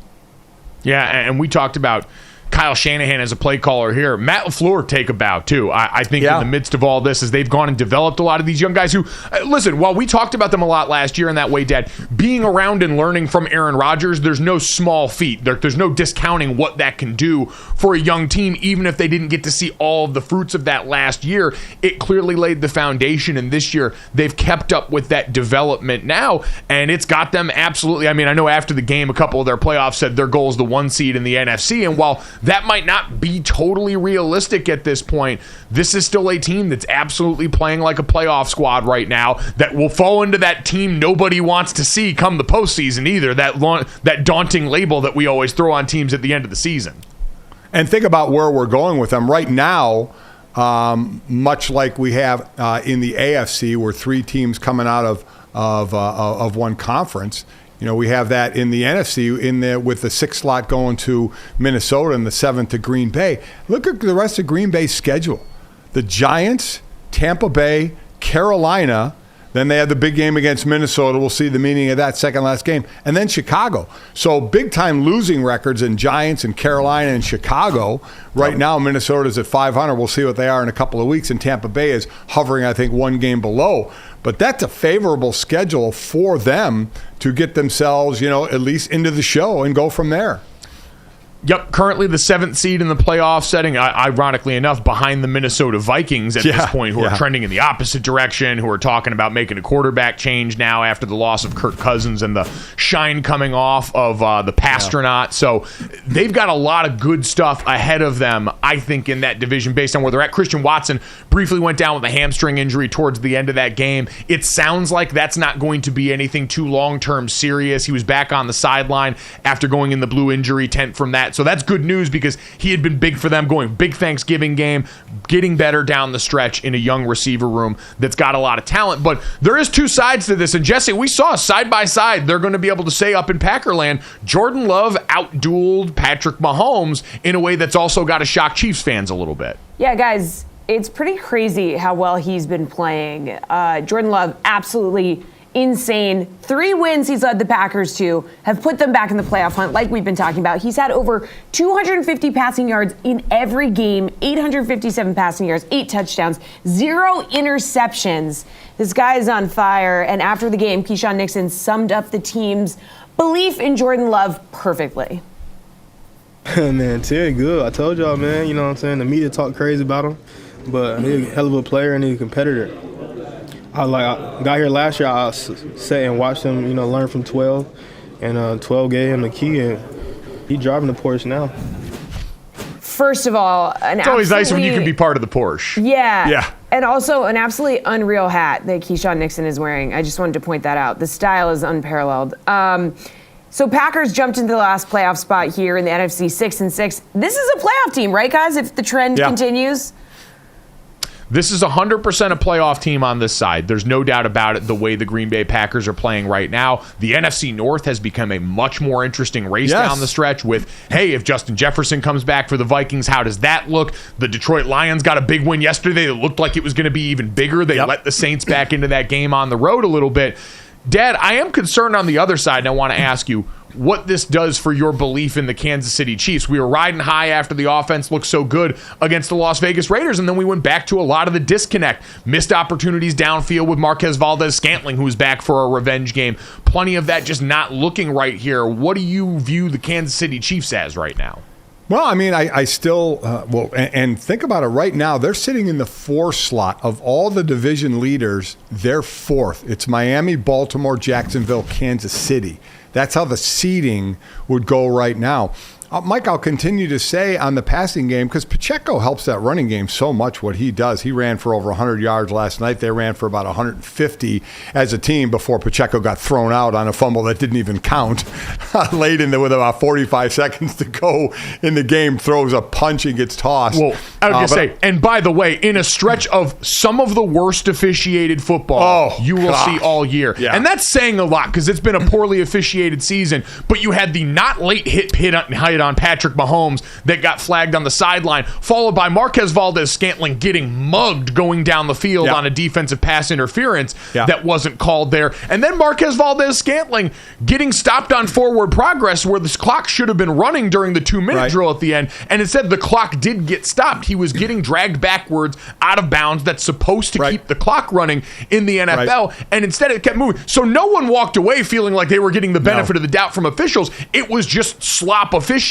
S2: Yeah, and we talked about Kyle Shanahan as a play caller here. Matt LaFleur take a bow, too. I think in the midst of all this, as they've gone and developed a lot of these young guys who, listen, while we talked about them a lot last year in that way, Dad, being around and learning from Aaron Rodgers, there's no small feat. There's no discounting what that can do for a young team, even if they didn't get to see all of the fruits of that last year. It clearly laid the foundation, and this year they've kept up with that development now, and it's got them absolutely. I mean, I know after the game, a couple of their playoffs said their goal is the 1 seed in the NFC, and while that might not be totally realistic at this point, this is still a team that's absolutely playing like a playoff squad right now that will fall into that team nobody wants to see come the postseason either, that daunting label that we always throw on teams at the end of the season. And think about where we're going with them right now, much like we have in the AFC, where 3 teams coming out of one conference. You know, we have that in the NFC in there with the 6th slot going to Minnesota and the 7th to Green Bay. Look at the rest of Green Bay's schedule. The Giants, Tampa Bay, Carolina. Then they have the big game against Minnesota. We'll see the meaning of that second last game. And then Chicago. So big-time losing records in Giants and Carolina and Chicago. Right now, Minnesota's at 500. We'll see what they are in a couple of weeks. And Tampa Bay is hovering, I think, 1 game below. But that's a favorable schedule for them to get themselves, you know, at least into the show and go from there.
S1: Yep, currently the 7th seed in the playoff setting, ironically enough, behind the Minnesota Vikings at this point, who are trending in the opposite direction, who are talking about making a quarterback change now after the loss of Kirk Cousins and the shine coming off of the Pastronaut. So they've got a lot of good stuff ahead of them, I think, in that division based on where they're at. Christian Watson briefly went down with a hamstring injury towards the end of that game. It sounds like that's not going to be anything too long-term serious. He was back on the sideline after going in the blue injury tent from that. So that's good news because he had been big for them, going big Thanksgiving game, getting better down the stretch in a young receiver room that's got a lot of talent. But there is two sides to this. And Jesse, we saw side by side, they're going to be able to say up in Packerland, Jordan Love outdueled Patrick Mahomes in a way that's also got to shock Chiefs fans a little bit.
S3: Yeah, guys, it's pretty crazy how well he's been playing. Jordan Love, absolutely insane. 3 wins he's led the Packers to have put them back in the playoff hunt, like we've been talking about. He's had over 250 passing yards in every game, 857 passing yards, 8 touchdowns, 0 interceptions. This guy is on fire. And after the game, Keyshawn Nixon summed up the team's belief in Jordan Love perfectly.
S4: Man, Terry good. I told y'all, man, you know what I'm saying? The media talk crazy about him, but he's a hell of a player and he's a competitor. I got here last year, I sat and watched him, learn from 12, and 12 gave him the key, and he's driving the Porsche now.
S3: First of all,
S1: it's always nice when you can be part of the Porsche.
S3: Yeah. And also an absolutely unreal hat that Keyshawn Nixon is wearing. I just wanted to point that out. The style is unparalleled. So Packers jumped into the last playoff spot here in the NFC 6-6. This is a playoff team, right, guys, if the trend continues?
S1: This is 100% a playoff team on this side. There's no doubt about it, the way the Green Bay Packers are playing right now. The NFC North has become a much more interesting race down the stretch with, hey, if Justin Jefferson comes back for the Vikings, how does that look? The Detroit Lions got a big win yesterday. It looked like it was going to be even bigger. They let the Saints back into that game on the road a little bit. Dad, I am concerned on the other side, and I want to ask you what this does for your belief in the Kansas City Chiefs. We were riding high after the offense looked so good against the Las Vegas Raiders, and then we went back to a lot of the disconnect. Missed opportunities downfield with Marquez Valdez-Scantling, who was back for a revenge game. Plenty of that just not looking right here. What do you view the Kansas City Chiefs as right now?
S2: Well, I mean, I still, and think about it right now, they're sitting in the 4 slot of all the division leaders. They're 4th. It's Miami, Baltimore, Jacksonville, Kansas City. That's how the seeding would go right now. Mike, I'll continue to say on the passing game, because Pacheco helps that running game so much what he does. He ran for over 100 yards last night. They ran for about 150 as a team before Pacheco got thrown out on a fumble that didn't even count late in with about 45 seconds to go in the game, throws a punch and gets tossed.
S1: Well, I was going to say, and by the way, in a stretch of some of the worst officiated football you will see all year. Yeah. And that's saying a lot because it's been a poorly officiated season, but you had the not late hit on Patrick Mahomes that got flagged on the sideline, followed by Marquez Valdez-Scantling getting mugged going down the field on a defensive pass interference that wasn't called there. And then Marquez Valdez-Scantling getting stopped on forward progress where this clock should have been running during the 2-minute drill at the end. And instead, the clock did get stopped. He was getting dragged backwards out of bounds. That's supposed to keep the clock running in the NFL. And instead, it kept moving. So no one walked away feeling like they were getting the benefit of the doubt from officials. It was just slop officiating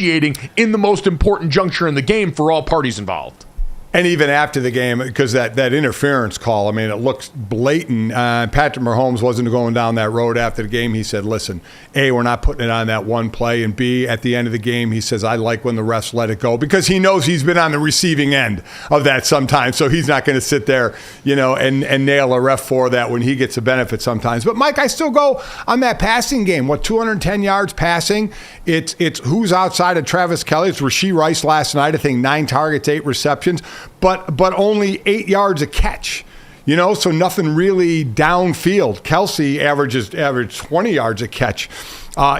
S1: in the most important juncture in the game for all parties involved.
S2: And even after the game, because that interference call, I mean, it looks blatant. Patrick Mahomes wasn't going down that road after the game. He said, listen, A, we're not putting it on that one play. And B, at the end of the game, he says, I like when the refs let it go because he knows he's been on the receiving end of that sometimes. So he's not going to sit there, and nail a ref for that when he gets a benefit sometimes. But, Mike, I still go on that passing game. 210 yards passing? It's who's outside of Travis Kelce. It's Rashee Rice last night, I think 9 targets, 8 receptions. But only 8 yards a catch, so nothing really downfield. Kelce averaged 20 yards a catch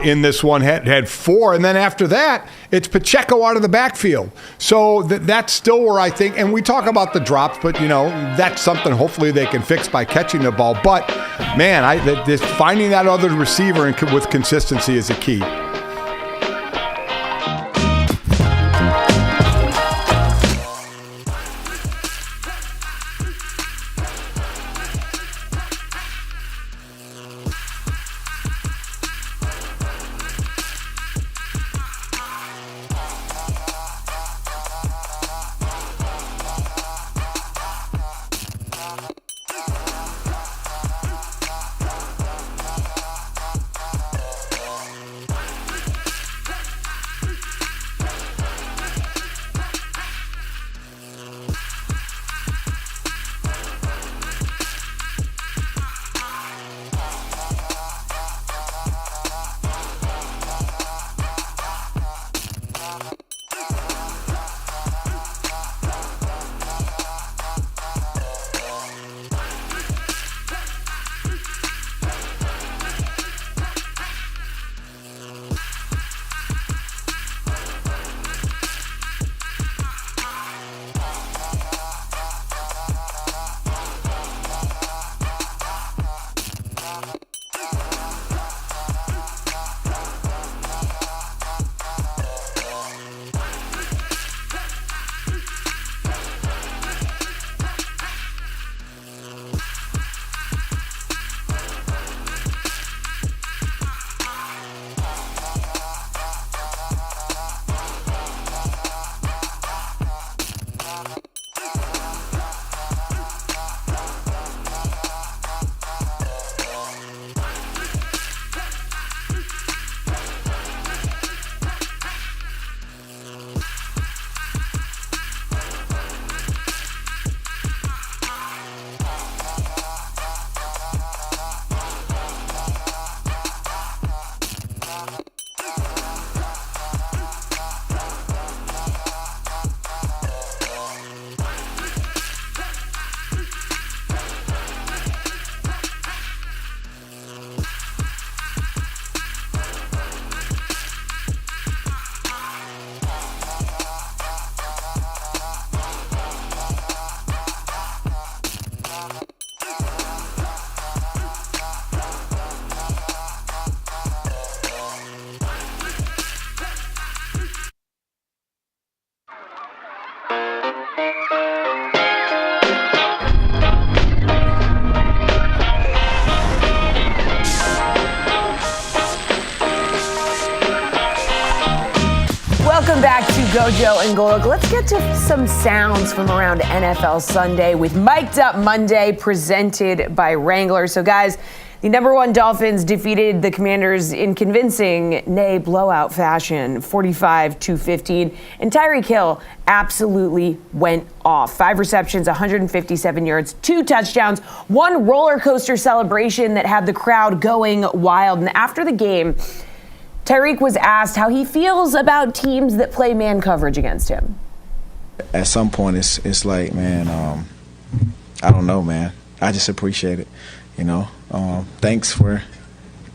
S2: in this one, had 4. And then after that, it's Pacheco out of the backfield. So that's still where I think, and we talk about the drops, but, that's something hopefully they can fix by catching the ball. But, man, finding that other receiver with consistency is a key.
S3: Welcome back to GoJo and Golic. Let's get to some sounds from around NFL Sunday with Mic'd Up Monday presented by Wrangler. So guys, the number one Dolphins defeated the Commanders in convincing, nay, blowout fashion, 45-15. And Tyreek Hill absolutely went off. 5 receptions, 157 yards, 2 touchdowns, 1 roller coaster celebration that had the crowd going wild. And after the game, Tyreek was asked how he feels about teams that play man coverage against him.
S5: At some point, it's like, man, I don't know, man. I just appreciate it, you know. Thanks for,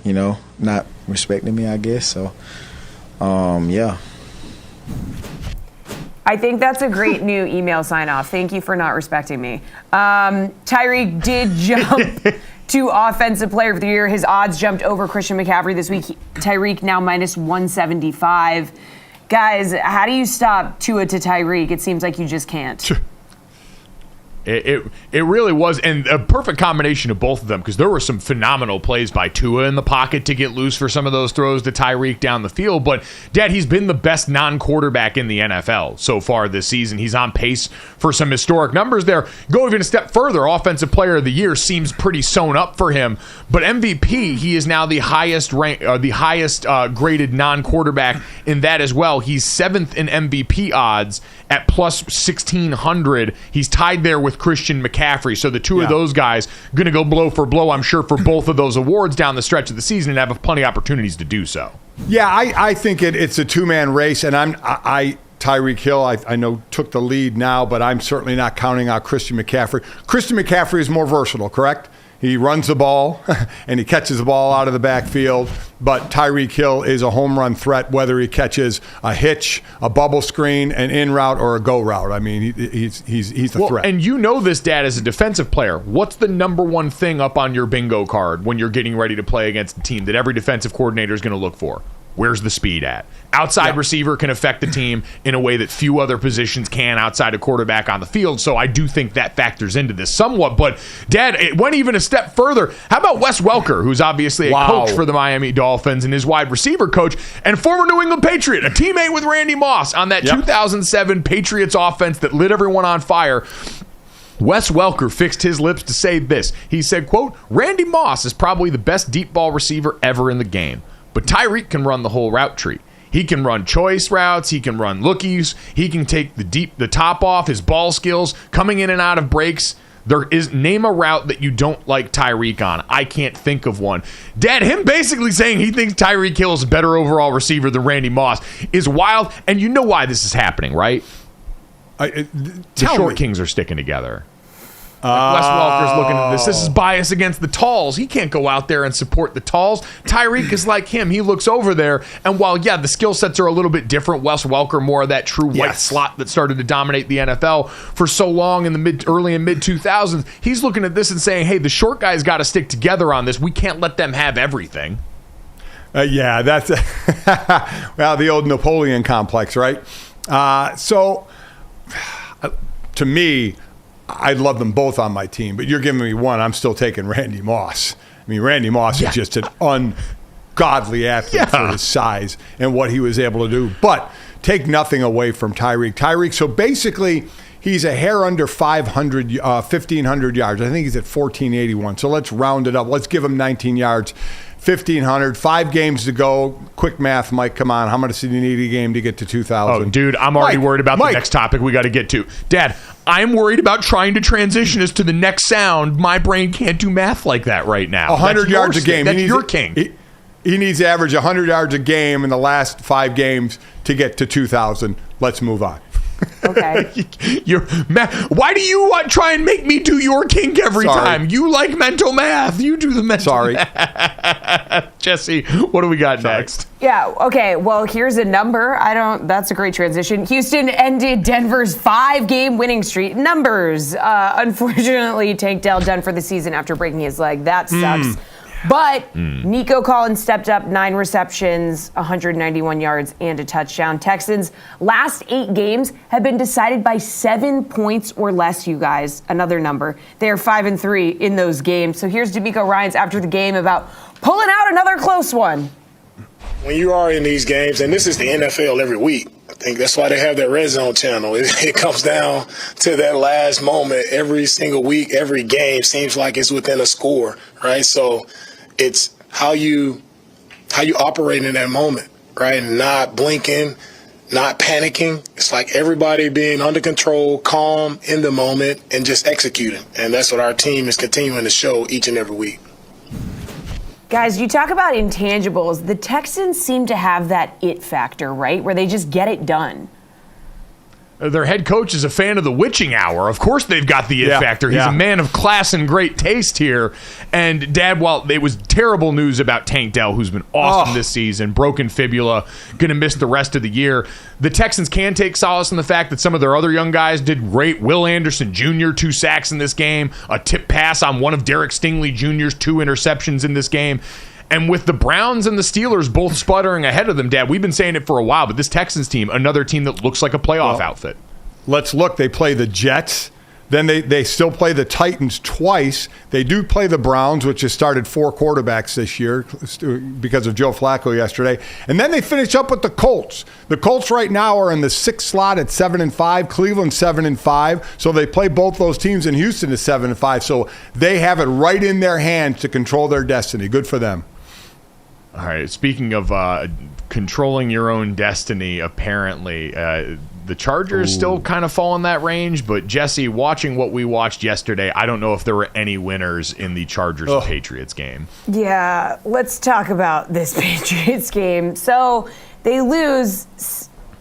S5: you know, not respecting me, I guess. So, yeah.
S3: I think that's a great new email sign-off. Thank you for not respecting me. Tyreek did jump to Offensive Player of the Year. His odds jumped over Christian McCaffrey this week. Tyreek now minus 175. Guys, how do you stop Tua to Tyreek? It seems like you just can't.
S1: It really was, and a perfect combination of both of them, because there were some phenomenal plays by Tua in the pocket to get loose for some of those throws to Tyreek down the field. But, Dad, he's been the best non-quarterback in the NFL so far this season. He's on pace for some historic numbers there. Go even a step further, Offensive Player of the Year seems pretty sewn up for him. But MVP, he is now the highest graded non-quarterback in that as well. He's 7th in MVP odds at plus 1,600. He's tied there with Christian McCaffrey. So the two of those guys going to go blow for blow, I'm sure, for both of those awards down the stretch of the season and have plenty of opportunities to do so.
S2: Yeah, I think it's a two-man race, and Tyreek Hill, I know, took the lead now, but I'm certainly not counting out Christian McCaffrey. Christian McCaffrey is more versatile, correct? He runs the ball, and he catches the ball out of the backfield. But Tyreek Hill is a home run threat, whether he catches a hitch, a bubble screen, an in route, or a go route. I mean, he's the threat.
S1: And you know this, Dad, as a defensive player. What's the number one thing up on your bingo card when you're getting ready to play against a team that every defensive coordinator is going to look for? Where's the speed at? Outside receiver can affect the team in a way that few other positions can outside a quarterback on the field. So I do think that factors into this somewhat. But, Dad, it went even a step further. How about Wes Welker, who's obviously a coach for the Miami Dolphins and his wide receiver coach and former New England Patriot, a teammate with Randy Moss on that 2007 Patriots offense that lit everyone on fire. Wes Welker fixed his lips to say this. He said, quote, "Randy Moss is probably the best deep ball receiver ever in the game. But Tyreek can run the whole route tree. He can run choice routes. He can run lookies. He can take the top off, his ball skills, coming in and out of breaks. Name a route that you don't like Tyreek on. I can't think of one." Dad, him basically saying he thinks Tyreek Hill is a better overall receiver than Randy Moss is wild. And you know why this is happening, right? The short kings are sticking together. Wes Welker's looking at this. This is bias against the talls. He can't go out there and support the talls. Tyreek is like him. He looks over there, and while, the skill sets are a little bit different, Wes Welker more of that true white slot that started to dominate the NFL for so long in the early and mid-2000s, he's looking at this and saying, hey, the short guys got to stick together on this. We can't let them have everything.
S2: That's well, the old Napoleon complex, right? To me, I'd love them both on my team, but you're giving me one. I'm still taking Randy Moss. I mean, Randy Moss is just an ungodly athlete for his size and what he was able to do. But take nothing away from Tyreek. So basically, he's a hair under 1,500 yards. I think he's at 1,481. So let's round it up. Let's give him 19 yards. 1,500, 5 games to go. Quick math, Mike, come on. How much does he need a game to get to 2,000?
S1: Oh, dude, I'm already worried about the next topic we got to get to. Dad, I'm worried about trying to transition us to the next sound. My brain can't do math like that right now.
S2: 100 yards a game.
S1: That's your king.
S2: He needs to average 100 yards a game in the last 5 games to get to 2,000. Let's move on.
S3: Okay.
S1: Why do you try and make me do your kink every time? You like mental math. You do the mental math. Jesse, what do we got next?
S3: Yeah, okay. Well, here's a number. That's a great transition. Houston ended Denver's 5-game winning streak. Numbers. Unfortunately, Tank Dell done for the season after breaking his leg. That sucks. But Nico Collins stepped up, 9 receptions, 191 yards, and a touchdown. Texans' last 8 games have been decided by 7 points or less, you guys. Another number. They are 5-3 in those games. So here's D'Amico Ryans after the game about pulling out another close one.
S6: When you are in these games, and this is the NFL every week, I think that's why they have that red zone channel. It comes down to that last moment every single week, every game seems like it's within a score, right? So it's how you operate in that moment, right? And not blinking, not panicking. It's like everybody being under control, calm in the moment, and just executing. And that's what our team is continuing to show each and every week.
S3: Guys, you talk about intangibles. The Texans seem to have that it factor, right? Where they just get it done.
S1: Their head coach is a fan of the witching hour. Of course they've got the it factor. He's a man of class and great taste here. And, Dad, while it was terrible news about Tank Dell, who's been awesome this season, broken fibula, going to miss the rest of the year, the Texans can take solace in the fact that some of their other young guys did great. Will Anderson Jr., 2 sacks in this game, a tip pass on one of Derek Stingley Jr.'s 2 interceptions in this game. And with the Browns and the Steelers both sputtering ahead of them, Dad, we've been saying it for a while, but this Texans team, another team that looks like a playoff outfit.
S2: Let's look. They play the Jets. Then they still play the Titans twice. They do play the Browns, which has started 4 quarterbacks this year because of Joe Flacco yesterday. And then they finish up with the Colts. The Colts right now are in the 6th slot at 7-5. Cleveland 7-5. So they play both those teams, and Houston is 7-5. So they have it right in their hands to control their destiny. Good for them.
S1: All right. Speaking of controlling your own destiny, apparently, the Chargers still kind of fall in that range. But, Jesse, watching what we watched yesterday, I don't know if there were any winners in the Chargers-Patriots game.
S3: Yeah, let's talk about this Patriots game. So they lose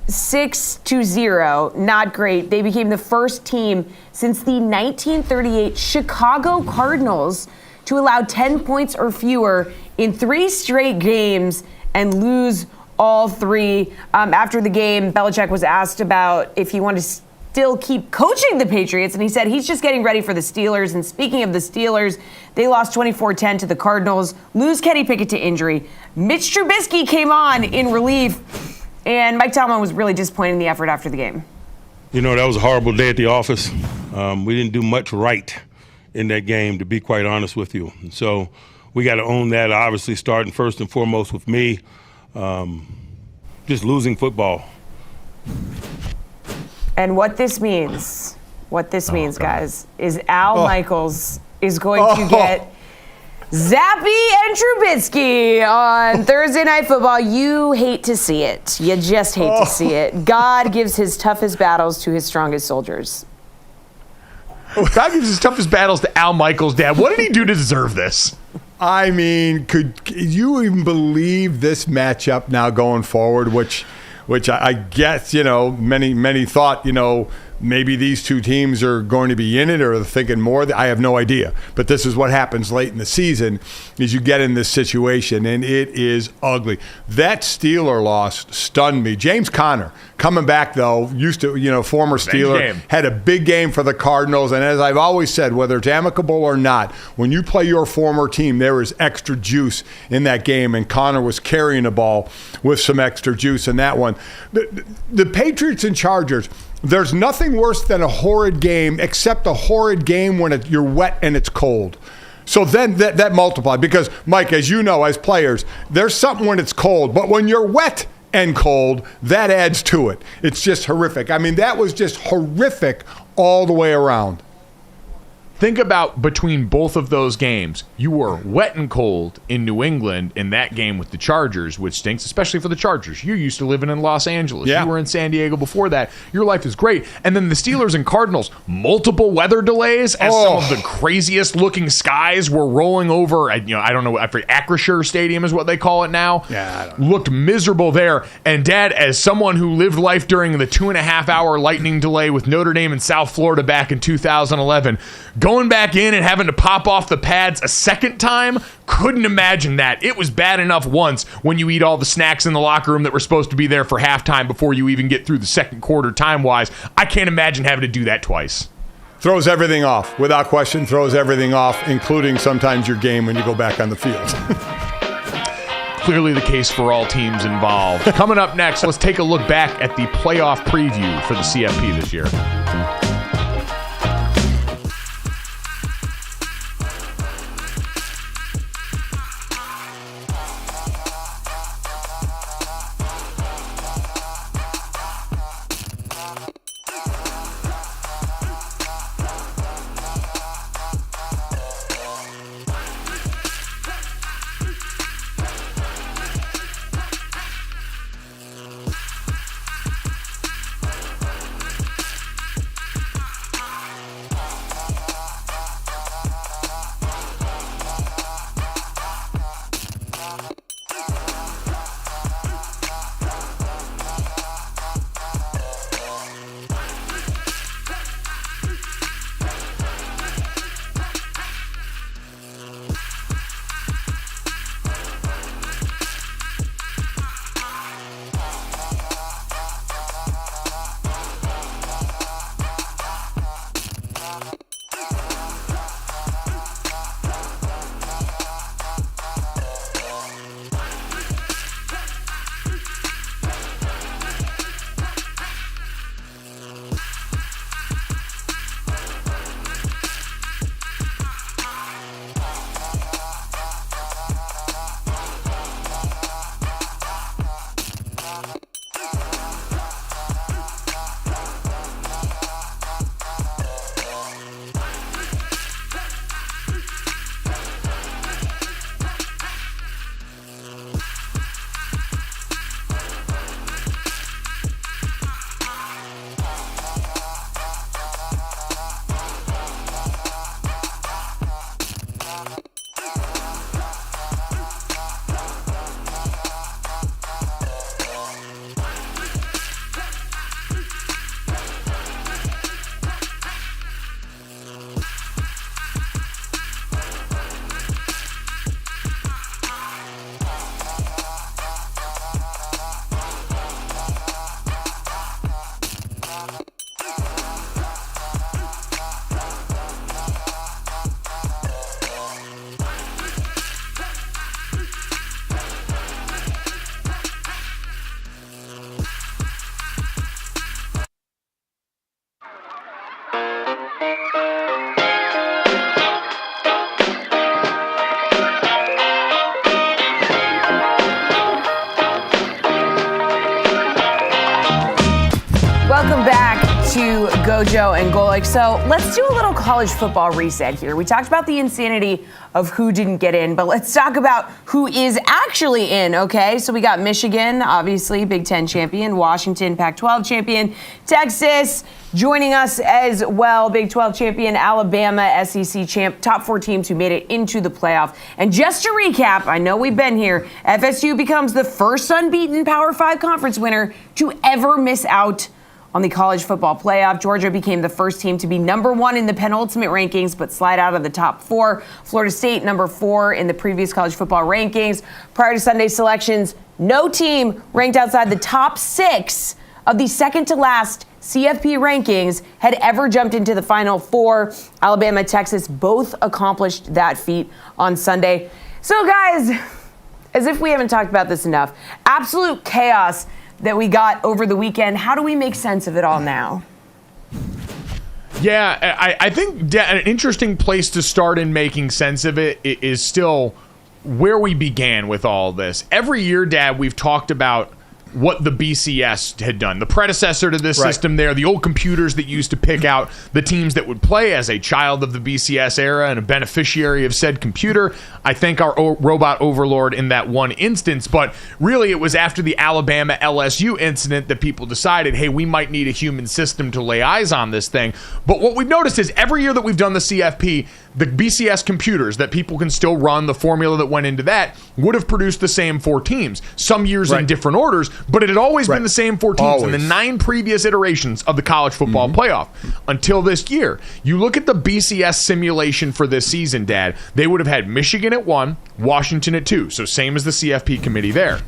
S3: 6-0. Not great. They became the first team since the 1938 Chicago Cardinals to allow 10 points or fewer in 3 straight games and lose all 3. After the game, Belichick was asked about if he wanted to still keep coaching the Patriots, and he said he's just getting ready for the Steelers. And speaking of the Steelers, they lost 24-10 to the Cardinals, lose Kenny Pickett to injury. Mitch Trubisky came on in relief, and Mike Tomlin was really disappointed in the effort after the game.
S7: You know, that was a horrible day at the office. We didn't do much right in that game, to be quite honest with you. And so we got to own that, obviously, starting first and foremost with me. Just losing football.
S3: And what this means, guys, is Al Michaels is going to get Zappy and Trubisky on Thursday Night Football. You hate to see it. You just hate to see it. God gives his toughest battles to his strongest soldiers.
S1: God gives his toughest battles to Al Michaels, Dad. What did he do to deserve this?
S2: I mean, could you even believe this matchup now going forward, which I guess, many thought, maybe these two teams are going to be in it or thinking more. I have no idea. But this is what happens late in the season is you get in this situation, and it is ugly. That Steeler loss stunned me. James Conner, coming back, though, former Steeler, had a big game for the Cardinals. And as I've always said, whether it's amicable or not, when you play your former team, there is extra juice in that game. And Conner was carrying the ball with some extra juice in that one. The Patriots and Chargers, there's nothing worse than a horrid game except a horrid game when you're wet and it's cold. So then that multiplied because, Mike, as you know, as players, there's something when it's cold. But when you're wet and cold, that adds to it. It's just horrific. I mean, that was just horrific all the way around.
S1: Think about between both of those games. You were wet and cold in New England in that game with the Chargers, which stinks, especially for the Chargers. You're used to living in Los Angeles.
S2: Yeah.
S1: You were in San Diego before that. Your life is great. And then the Steelers and Cardinals, multiple weather delays as some of the craziest looking skies were rolling over. I don't know, after Acrisure Stadium is what they call it now.
S2: Yeah, I don't know.
S1: Looked miserable there. And, Dad, as someone who lived life during the 2.5-hour lightning delay with Notre Dame in South Florida back in 2011, going back in and having to pop off the pads a second time, couldn't imagine that. It was bad enough once when you eat all the snacks in the locker room that were supposed to be there for halftime before you even get through the second quarter time-wise. I can't imagine having to do that twice.
S2: Throws everything off. Without question, throws everything off, including sometimes your game when you go back on the field.
S1: Clearly the case for all teams involved. Coming up next, let's take a look back at the playoff preview for the CFP this year.
S3: Welcome back to GoJo and Golic. So let's do a little college football reset here. We talked about the insanity of who didn't get in, but let's talk about who is actually in, okay? So we got Michigan, obviously, Big Ten champion, Washington, Pac-12 champion, Texas joining us as well, Big 12 champion, Alabama, SEC champ, top 4 teams who made it into the playoff. And just to recap, I know we've been here, FSU becomes the first unbeaten Power 5 conference winner to ever miss out on the college football playoff. Georgia became the first team to be number 1 in the penultimate rankings, but slide out of the top 4. Florida State, number 4 in the previous college football rankings. Prior to Sunday's selections, no team ranked outside the top 6 of the second to last CFP rankings had ever jumped into the Final Four. Alabama, Texas both accomplished that feat on Sunday. So guys, as if we haven't talked about this enough, absolute chaos that we got over the weekend. How do we make sense of it all now?
S1: Yeah, I think an interesting place to start in making sense of it is still where we began with all this. Every year, Dad, we've talked about what the BCS had done, the predecessor to this system there, the old computers that used to pick out the teams that would play. As a child of the BCS era and a beneficiary of said computer, I thank our robot overlord in that one instance. But really, it was after the Alabama LSU incident that people decided, hey, we might need a human system to lay eyes on this thing. But what we've noticed is every year that we've done the CFP, the BCS computers that people can still run, the formula that went into that, would have produced the same 4 teams. Some years in different orders, but it had always been the same 4 teams in the 9 previous iterations of the college football playoff until this year. You look at the BCS simulation for this season, Dad, they would have had Michigan at 1, Washington at 2, so same as the CFP committee there.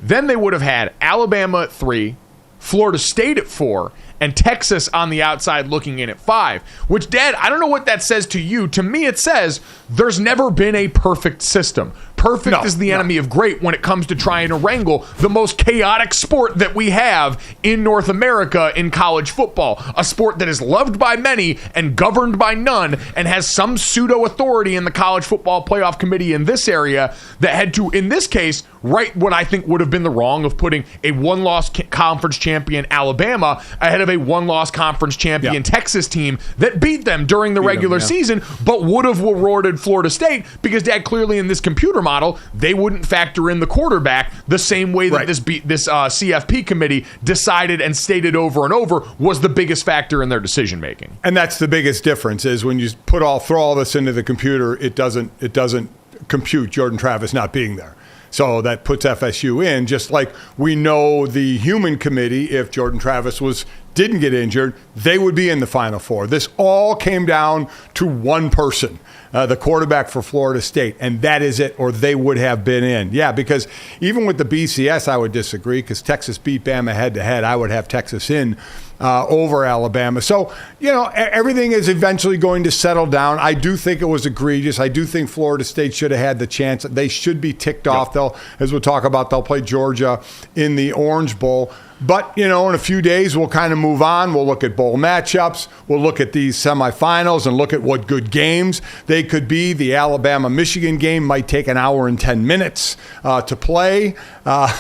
S1: Then they would have had Alabama at 3, Florida State at 4, and Texas on the outside looking in at 5, which, Dad, I don't know what that says to you. To me, it says there's never been a perfect system. Perfect is the enemy of great when it comes to trying to wrangle the most chaotic sport that we have in North America in college football. A sport that is loved by many and governed by none, and has some pseudo-authority in the college football playoff committee in this area that had to, in this case, right what I think would have been the wrong of putting a one-loss conference champion Alabama ahead of a one-loss conference champion Texas team that beat them during the regular season, but would have rewarded Florida State because, Dad, clearly in this computer model, they wouldn't factor in the quarterback the same way that this CFP committee decided and stated over and over was the biggest factor in their decision making.
S2: And that's the biggest difference is when you throw all this into the computer, it doesn't compute Jordan Travis not being there. So that puts FSU in, just like we know the human committee, if Jordan Travis didn't get injured, they would be in the Final Four. This all came down to one person, the quarterback for Florida State, and that is it, or they would have been in. Yeah, because even with the BCS, I would disagree, because Texas beat Bama head-to-head. I would have Texas in over Alabama. So, everything is eventually going to settle down. I do think it was egregious. I do think Florida State should have had the chance. They should be ticked off. As we'll talk about, they'll play Georgia in the Orange Bowl. But, in a few days, we'll kind of move on. We'll look at bowl matchups. We'll look at these semifinals and look at what good games they could be. The Alabama-Michigan game might take an hour and 10 minutes to play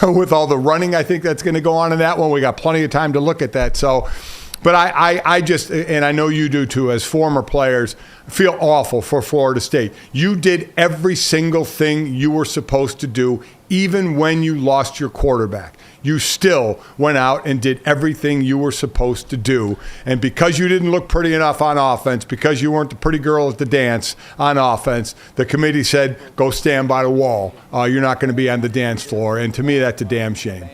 S2: with all the running I think that's going to go on in that one. We got plenty of time to look at that. So, but I just, and I know you do too, as former players, feel awful for Florida State. You did every single thing you were supposed to do, even when you lost your quarterback. You still went out and did everything you were supposed to do. And because you didn't look pretty enough on offense, because you weren't the pretty girl at the dance on offense, the committee said, go stand by the wall. You're not going to be on the dance floor. And to me, that's a damn shame.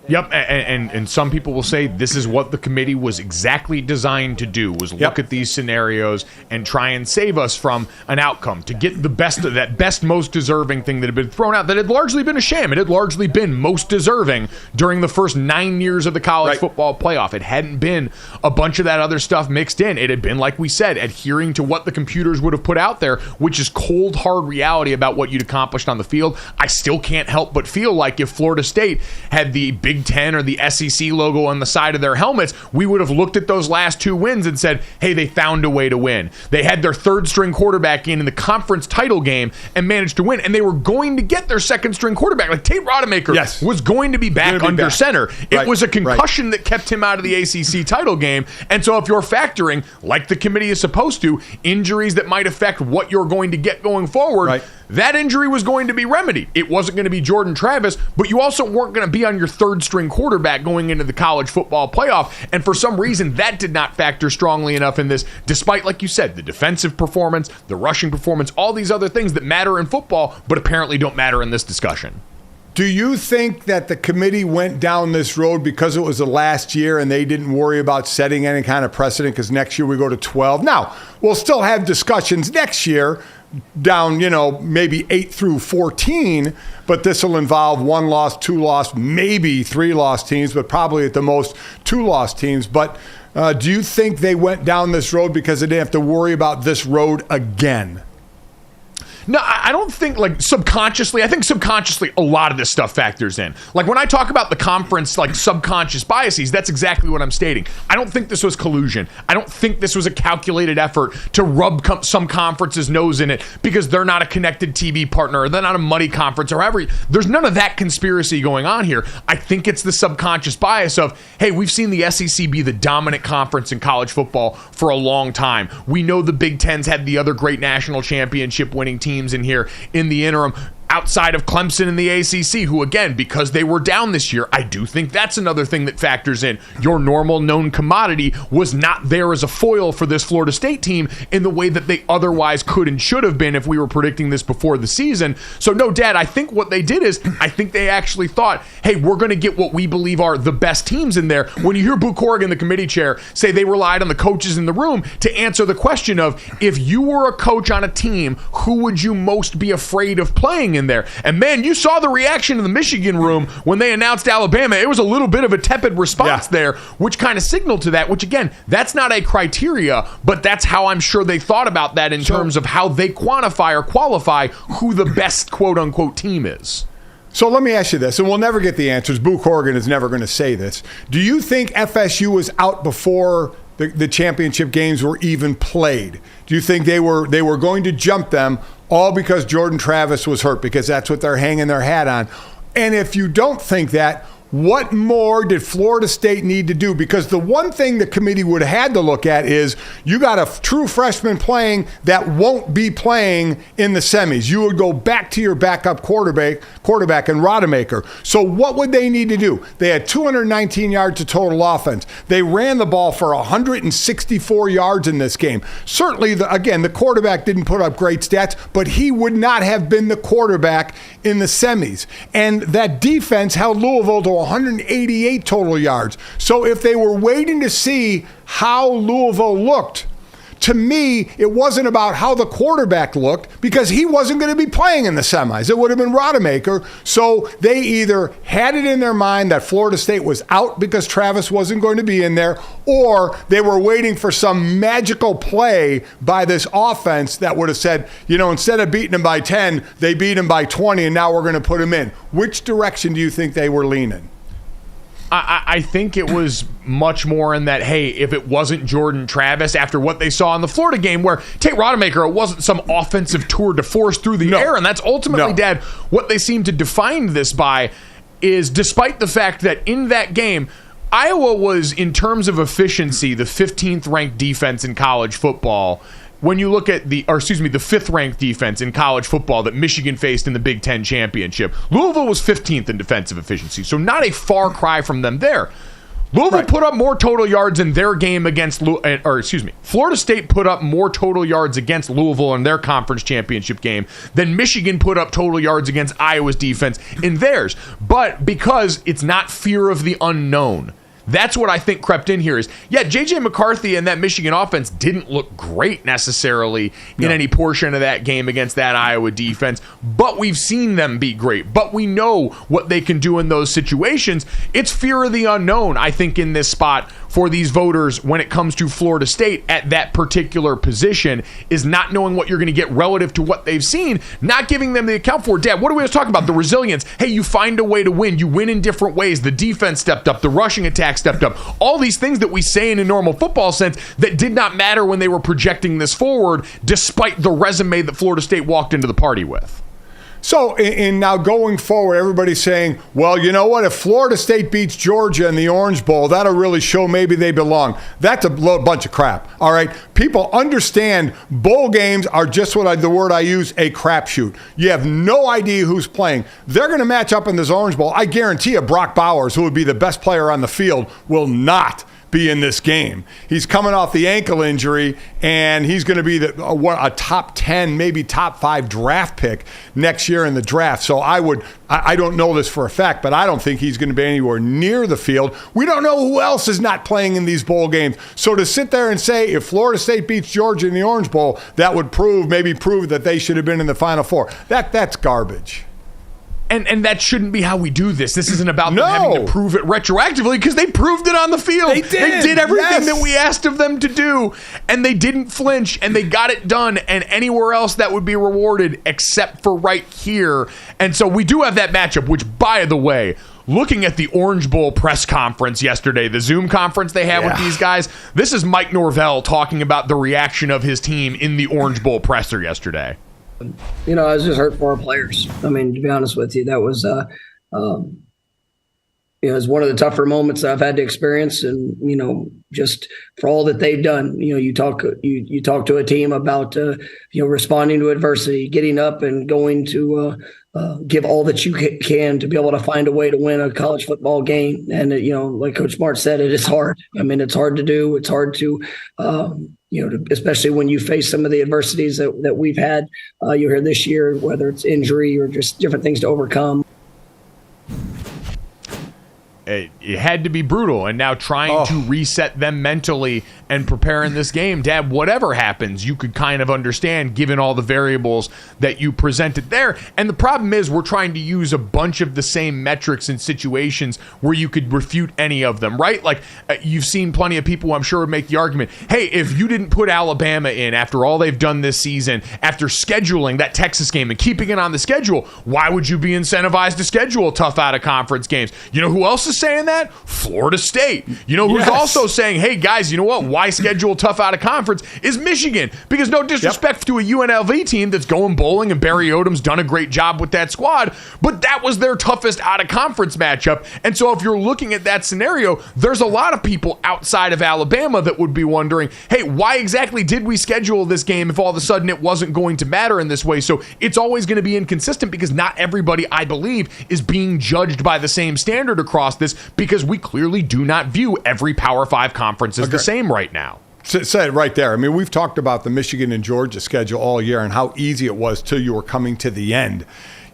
S1: Yep, and some people will say this is what the committee was exactly designed to do, was look at these scenarios and try and save us from an outcome, to get the best of that most deserving thing that had been thrown out, that had largely been a sham. It had largely been most deserving during the first 9 years of the college football playoff. It hadn't been a bunch of that other stuff mixed in. It had been, like we said, adhering to what the computers would have put out there, which is cold, hard reality about what you'd accomplished on the field. I still can't help but feel like if Florida State had the big Big Ten or the SEC logo on the side of their helmets, we would have looked at those last 2 wins and said, hey, they found a way to win. They had their third string quarterback in the conference title game and managed to win, and they were going to get their second string quarterback. Like Tate Rodemaker was going to be back under center. It was a concussion that kept him out of the ACC title game. And so if you're factoring, like the committee is supposed to, injuries that might affect what you're going to get going forward, that injury was going to be remedied. It wasn't going to be Jordan Travis, but you also weren't going to be on your third string quarterback going into the college football playoff. And for some reason, that did not factor strongly enough in this, despite, like you said, the defensive performance, the rushing performance, all these other things that matter in football, but apparently don't matter in this discussion.
S2: Do you think that the committee went down this road because it was the last year and they didn't worry about setting any kind of precedent because next year we go to 12? Now, we'll still have discussions next year down, maybe 8 through 14, but this will involve 1 loss, 2 loss, maybe 3 loss teams, but probably at the most 2 loss teams. But do you think they went down this road because they didn't have to worry about this road again?
S1: No, I don't think, subconsciously. I think subconsciously a lot of this stuff factors in. Like, when I talk about the conference, subconscious biases, that's exactly what I'm stating. I don't think this was collusion. I don't think this was a calculated effort to rub some conference's nose in it because they're not a connected TV partner or they're not a muddy conference or however. There's none of that conspiracy going on here. I think it's the subconscious bias of, hey, we've seen the SEC be the dominant conference in college football for a long time. We know the Big Ten's had the other great national championship winning teams in here in the interim, outside of Clemson and the ACC, who, again, because they were down this year, I do think that's another thing that factors in. Your normal known commodity was not there as a foil for this Florida State team in the way that they otherwise could and should have been if we were predicting this before the season. So, no, Dad, I think what they did is, I think they actually thought, hey, we're going to get what we believe are the best teams in there. When you hear Boo Corrigan, the committee chair, say they relied on the coaches in the room to answer the question of, if you were a coach on a team, who would you most be afraid of playing in there? And man, you saw the reaction in the Michigan room when they announced Alabama. It was a little bit of a tepid response there, which kind of signaled to that, which again, that's not a criteria, but that's how I'm sure they thought about that in terms of how they quantify or qualify who the best quote unquote team is.
S2: So let me ask you this, and we'll never get the answers. Boo Corrigan is never going to say this. Do you think FSU was out before the championship games were even played? Do you think they were going to jump them all because Jordan Travis was hurt, because that's what they're hanging their hat on? And if you don't think that, what more did Florida State need to do? Because the one thing the committee would have had to look at is you got a true freshman playing that won't be playing in the semis. You would go back to your backup quarterback and Rodemaker. So what would they need to do? They had 219 yards of total offense. They ran the ball for 164 yards in this game. Certainly, the quarterback didn't put up great stats, but he would not have been the quarterback in the semis. And that defense held Louisville to 188 total yards. So if they were waiting to see how Louisville looked, to me, it wasn't about how the quarterback looked because he wasn't going to be playing in the semis. It would have been Rodemaker. So they either had it in their mind that Florida State was out because Travis wasn't going to be in there, or they were waiting for some magical play by this offense that would have said, instead of beating them by 10, they beat them by 20, and now we're going to put them in. Which direction do you think they were leaning?
S1: I think it was much more in that, hey, if it wasn't Jordan Travis after what they saw in the Florida game where Tate Rodemaker, it wasn't some offensive tour de force through the air. And that's ultimately, Dad, what they seem to define this by is, despite the fact that in that game, Iowa was, in terms of efficiency, the 15th ranked defense in college football. When you look at the 5th ranked defense in college football that Michigan faced in the Big Ten championship, Louisville was 15th in defensive efficiency, so not a far cry from them there. Louisville put up more total yards in their game against, Florida State put up more total yards against Louisville in their conference championship game than Michigan put up total yards against Iowa's defense in theirs. But because it's not fear of the unknown, That's what I think crept in here is, yeah, J.J. McCarthy and that Michigan offense didn't look great necessarily in any portion of that game against that Iowa defense, but we've seen them be great. But we know what they can do in those situations. It's fear of the unknown, I think, in this spot for these voters when it comes to Florida State at that particular position, is not knowing what you're going to get relative to what they've seen, not giving them the account for. Dad, what are we talking about? The resilience. Hey, you find a way to win. You win in different ways. The defense stepped up. The rushing attack stepped up. All these things that we say in a normal football sense that did not matter when they were projecting this forward, despite the resume that Florida State walked into the party with.
S2: So, in now going forward, everybody's saying, well, you know what? If Florida State beats Georgia in the Orange Bowl, that'll really show maybe they belong. That's a bunch of crap, all right? People understand bowl games are just the word I use, a crapshoot. You have no idea who's playing. They're going to match up in this Orange Bowl. I guarantee you Brock Bowers, who would be the best player on the field, will not be in this game. He's coming off the ankle injury, and he's going to be a top 10, maybe top 5 draft pick next year in the draft. So I don't know this for a fact, but I don't think he's going to be anywhere near the field. We don't know who else is not playing in these bowl games. So to sit there and say if Florida State beats Georgia in the Orange Bowl, that would prove that they should have been in the Final Four. That's garbage.
S1: And that shouldn't be how we do this. This isn't about them having to prove it retroactively, because they proved it on the field. They did everything that we asked of them to do, and they didn't flinch, and they got it done, and anywhere else that would be rewarded except for right here. And so we do have that matchup, which, by the way, looking at the Orange Bowl press conference yesterday, the Zoom conference they had with these guys, this is Mike Norvell talking about the reaction of his team in the Orange Bowl presser yesterday.
S8: I was just hurt for our players. I mean, to be honest with you, that was, it's one of the tougher moments that I've had to experience. And, just for all that they've done, you talk to a team about, responding to adversity, getting up and going to give all that you can to be able to find a way to win a college football game. And, like Coach Smart said, it is hard. I mean, it's hard to do. It's hard to, especially when you face some of the adversities that we've had here this year, whether it's injury or just different things to overcome.
S1: It had to be brutal, and now trying to reset them mentally and preparing this game. Dad, whatever happens, you could kind of understand given all the variables that you presented there. And the problem is we're trying to use a bunch of the same metrics in situations where you could refute any of them, right? Like you've seen plenty of people, I'm sure, would make the argument, hey, if you didn't put Alabama in after all they've done this season, after scheduling that Texas game and keeping it on the schedule, why would you be incentivized to schedule tough out-of-conference games? You know who else is saying that? Florida State. You know who's also saying, hey, guys, you know what? Why schedule tough out of conference is Michigan. Because no disrespect to a UNLV team that's going bowling, and Barry Odom's done a great job with that squad, but that was their toughest out of conference matchup. And so if you're looking at that scenario, there's a lot of people outside of Alabama that would be wondering, hey, why exactly did we schedule this game if all of a sudden it wasn't going to matter in this way? So it's always going to be inconsistent because not everybody, I believe, is being judged by the same standard across this, because we clearly do not view every Power 5 conference as the same right now.
S2: Said right there. I mean, we've talked about the Michigan and Georgia schedule all year and how easy it was till you were coming to the end.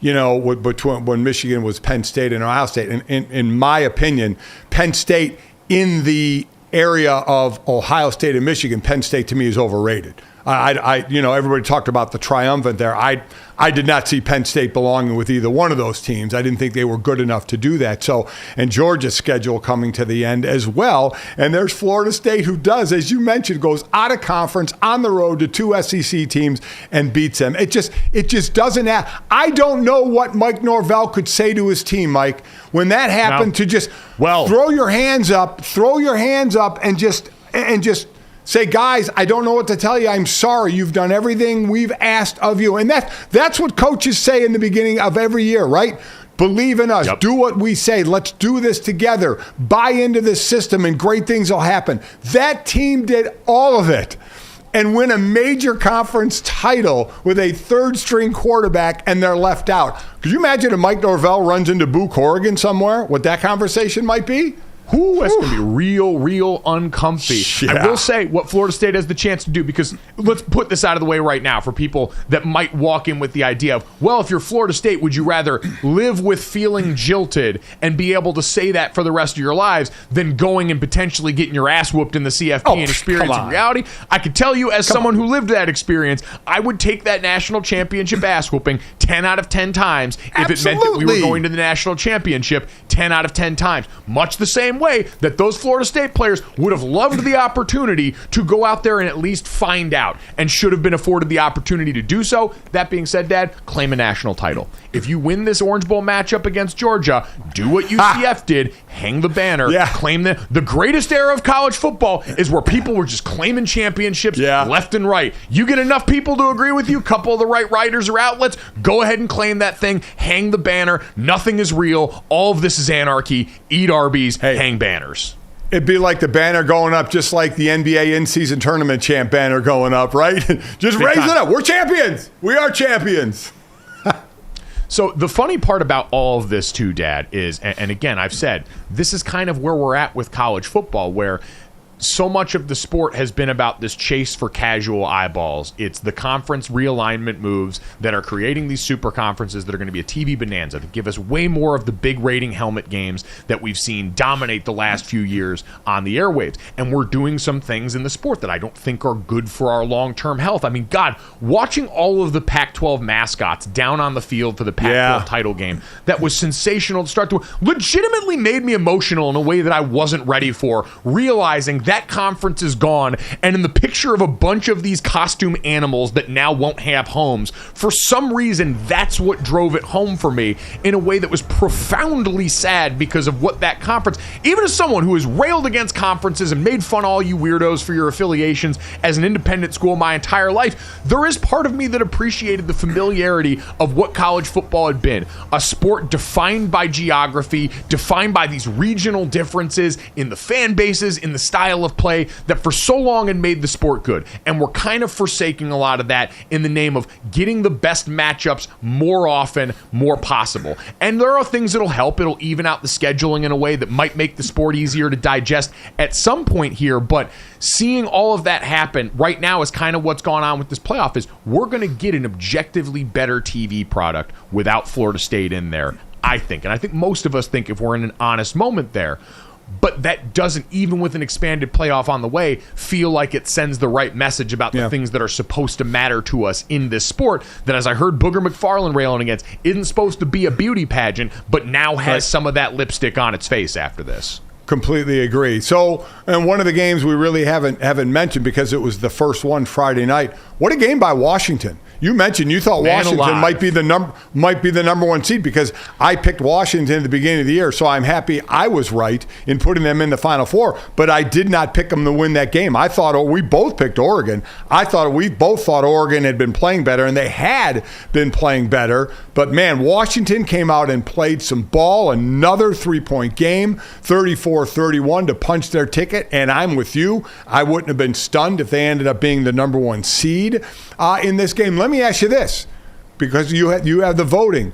S2: Between when Michigan was Penn State and Ohio State. And in my opinion, Penn State in the area of Ohio State and Michigan, Penn State to me is overrated. Everybody talked about the triumvirate there. I did not see Penn State belonging with either one of those teams. I didn't think they were good enough to do that. So, and Georgia's schedule coming to the end as well. And there's Florida State, who does, as you mentioned, goes out of conference on the road to 2 SEC teams and beats them. It just doesn't have. I don't know what Mike Norvell could say to his team, Mike, when that happened, to just throw your hands up, and just say, guys, I don't know what to tell you. I'm sorry. You've done everything we've asked of you. And that's what coaches say in the beginning of every year, right? Believe in us. Yep. Do what we say. Let's do this together. Buy into this system, and great things will happen. That team did all of it and win a major conference title with a third-string quarterback, and they're left out. Could you imagine if Mike Norvell runs into Boo Corrigan somewhere, what that conversation might be?
S1: Ooh, that's going to be real uncomfy.
S2: Yeah.
S1: I will say what Florida State has the chance to do, because let's put this out of the way right now for people that might walk in with the idea of, well, if you're Florida State, would you rather live with feeling jilted and be able to say that for the rest of your lives than going and potentially getting your ass whooped in the CFP and experiencing reality? I can tell you, as someone who lived that experience, I would take that national championship ass whooping 10 out of 10 times if it meant that we were going to the national championship 10 out of 10 times. Much the same way that those Florida State players would have loved the opportunity to go out there and at least find out, and should have been afforded the opportunity to do so. That being said, Dad, claim a national title. If you win this Orange Bowl matchup against Georgia, do what UCF did, hang the banner, claim the greatest era of college football is where people were just claiming championships left and right. You get enough people to agree with you, a couple of the right writers or outlets, go ahead and claim that thing, hang the banner. Nothing is real. All of this is anarchy. Eat Arby's, hang banners.
S2: It'd be like the banner going up, just like the NBA in-season tournament champ banner going up, right? Just raise it up. We're champions. We are champions.
S1: So the funny part about all of this too, Dad, is, and again, I've said, this is kind of where we're at with college football, where so much of the sport has been about this chase for casual eyeballs. It's the conference realignment moves that are creating these super conferences that are going to be a TV bonanza, that give us way more of the big rating helmet games that we've seen dominate the last few years on the airwaves. And we're doing some things in the sport that I don't think are good for our long-term health. I mean, God, watching all of the Pac-12 mascots down on the field for the Pac-12 title game, that was sensational to start to, legitimately made me emotional in a way that I wasn't ready for, realizing that conference is gone, and in the picture of a bunch of these costume animals that now won't have homes, for some reason that's what drove it home for me in a way that was profoundly sad, because of what that conference, even as someone who has railed against conferences and made fun of all you weirdos for your affiliations as an independent school my entire life, there is part of me that appreciated the familiarity of what college football had been, a sport defined by geography, defined by these regional differences in the fan bases, in the style of play, that for so long had made the sport good. And we're kind of forsaking a lot of that in the name of getting the best matchups more often, more possible. And there are things that'll help. It'll even out the scheduling in a way that might make the sport easier to digest at some point here. But seeing all of that happen right now is kind of what's gone on with this playoff, is we're going to get an objectively better TV product without Florida State in there, I think. And I think most of us think, if we're in an honest moment there. But that doesn't, even with an expanded playoff on the way, feel like it sends the right message about the things that are supposed to matter to us in this sport, that, as I heard Booger McFarland railing against, isn't supposed to be a beauty pageant, but now has some of that lipstick on its face after this.
S2: Completely agree. So, and one of the games we really haven't mentioned, because it was the first one Friday night. What a game by Washington. You mentioned you thought Washington might be the number one seed, because I picked Washington at the beginning of the year, so I'm happy I was right in putting them in the Final Four, but I did not pick them to win that game. I thought we both picked Oregon. We both thought Oregon had been playing better, and they had been playing better, but man, Washington came out and played some ball, another 3-point game, 34-31 to punch their ticket, and I'm with you. I wouldn't have been stunned if they ended up being the number one seed in this game. Let me ask you this, because you have the voting.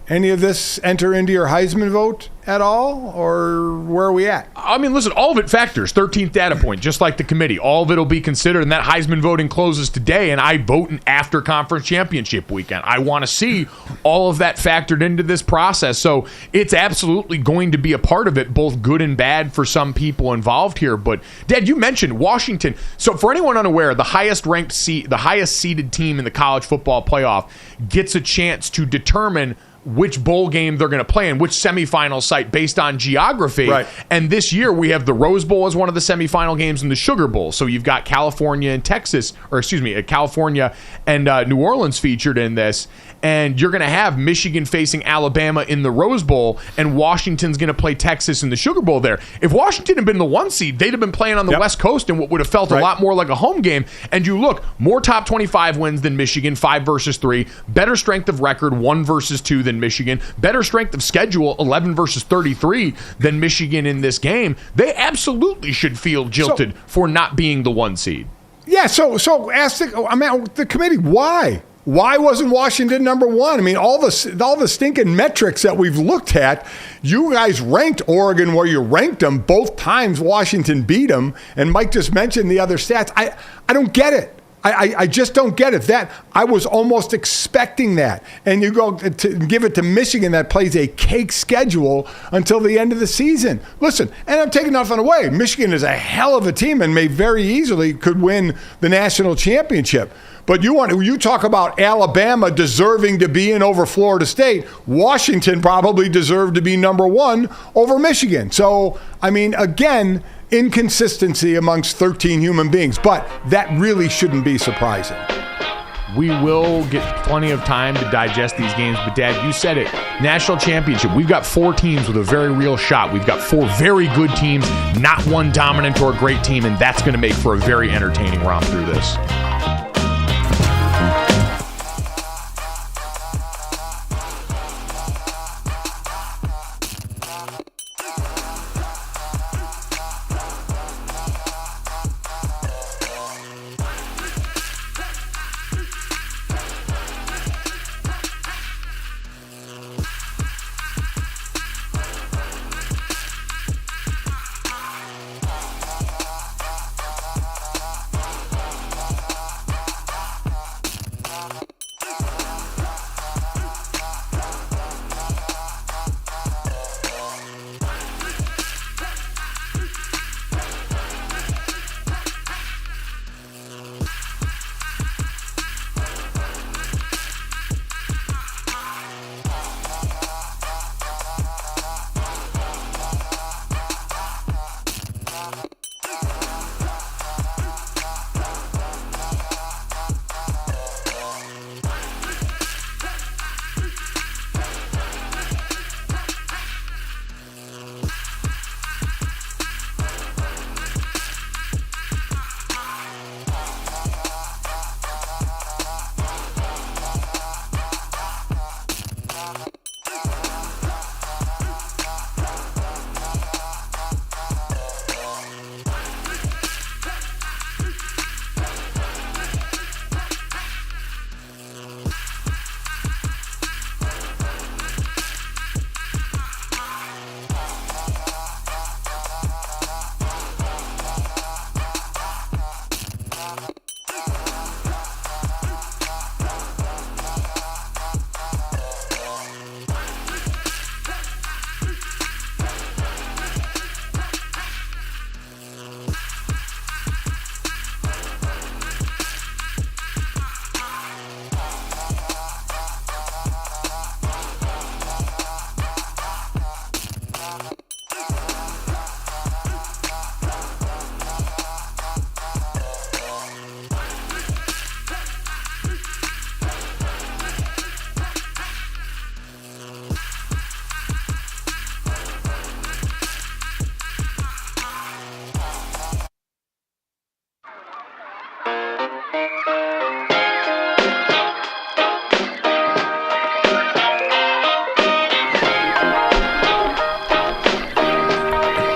S2: Any of this enter into your Heisman vote at all, or where are we at?
S1: I mean, listen, all of it factors. 13th data point, just like the committee. All of it will be considered, and that Heisman voting closes today, and I vote in after conference championship weekend. I want to see all of that factored into this process. So it's absolutely going to be a part of it, both good and bad for some people involved here. But, Dad, you mentioned Washington. So for anyone unaware, the highest seeded team in the college football playoff gets a chance to determine which bowl game they're going to play in, which semifinal site, based on geography. Right. And this year we have the Rose Bowl as one of the semifinal games and the Sugar Bowl. So you've got California and California and New Orleans featured in this. And you're going to have Michigan facing Alabama in the Rose Bowl, and Washington's going to play Texas in the Sugar Bowl there. If Washington had been the one seed, they'd have been playing on the West Coast in what would have felt a lot more like a home game. And you look, more top 25 wins than Michigan, 5 versus 3. Better strength of record, 1 versus 2 than Michigan. Better strength of schedule, 11 versus 33 than Michigan in this game. They absolutely should feel jilted for not being the one seed.
S2: Yeah, so ask the committee, why? Why wasn't Washington number one? I mean, all the stinking metrics that we've looked at, you guys ranked Oregon where you ranked them. Both times Washington beat them. And Mike just mentioned the other stats. I don't get it. I just don't get it. That I was almost expecting that. And you go to give it to Michigan that plays a cake schedule until the end of the season. Listen, and I'm taking nothing away. Michigan is a hell of a team and may very easily could win the national championship. But you talk about Alabama deserving to be in over Florida State. Washington probably deserved to be number one over Michigan. So, I mean, again, inconsistency amongst 13 human beings. But that really shouldn't be surprising.
S1: We will get plenty of time to digest these games. But, Dad, you said it. National championship. We've got 4 teams with a very real shot. We've got 4 very good teams, not one dominant or great team, and that's going to make for a very entertaining romp through this.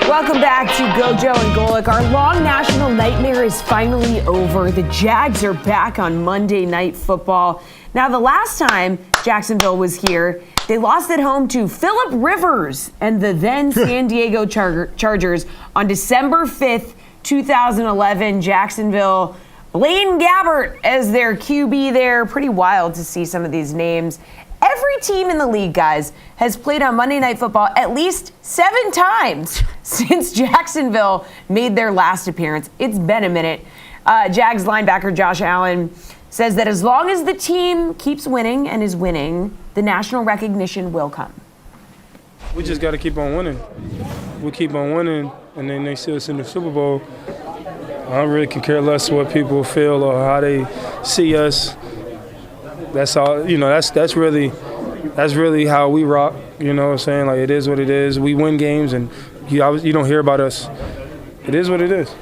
S3: Welcome back to GoJo and Golic. Our long national nightmare is finally over. The Jags are back on Monday Night Football. Now, the last time Jacksonville was here, they lost at home to Phillip Rivers and the then San Diego Chargers on December 5th, 2011. Jacksonville, Blaine Gabbert as their QB there. Pretty wild to see some of these names. Every team in the league, guys, has played on Monday Night Football at least 7 times since Jacksonville made their last appearance. It's been a minute. Jags linebacker Josh Allen says that as long as the team keeps winning and is winning, the national recognition will come.
S4: We just got to keep on winning. We keep on winning, and then they see us in the Super Bowl. I really can care less what people feel or how they see us. That's all, you know, that's really how we rock, you know what I'm saying? Like, it is what it is. We win games, and you don't hear about us. It is what it is.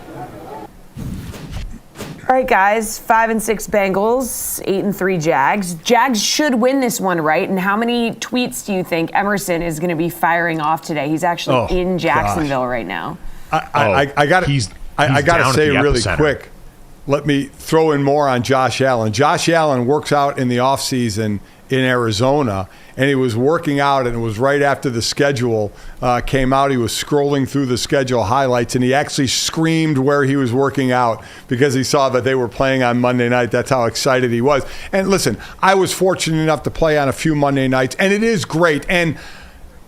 S3: All right, guys, 5-6 Bengals, 8-3 Jags. Jags should win this one, right? And how many tweets do you think Emerson is going to be firing off today? He's actually in Jacksonville right now.
S2: I got to say really quick. let me throw in more on Josh Allen. Josh Allen works out in the offseason in Arizona, and he was working out, and it was right after the schedule came out. He was scrolling through the schedule highlights, and he actually screamed where he was working out because he saw that they were playing on Monday night. That's how excited he was. And listen, I was fortunate enough to play on a few Monday nights, and it is great. And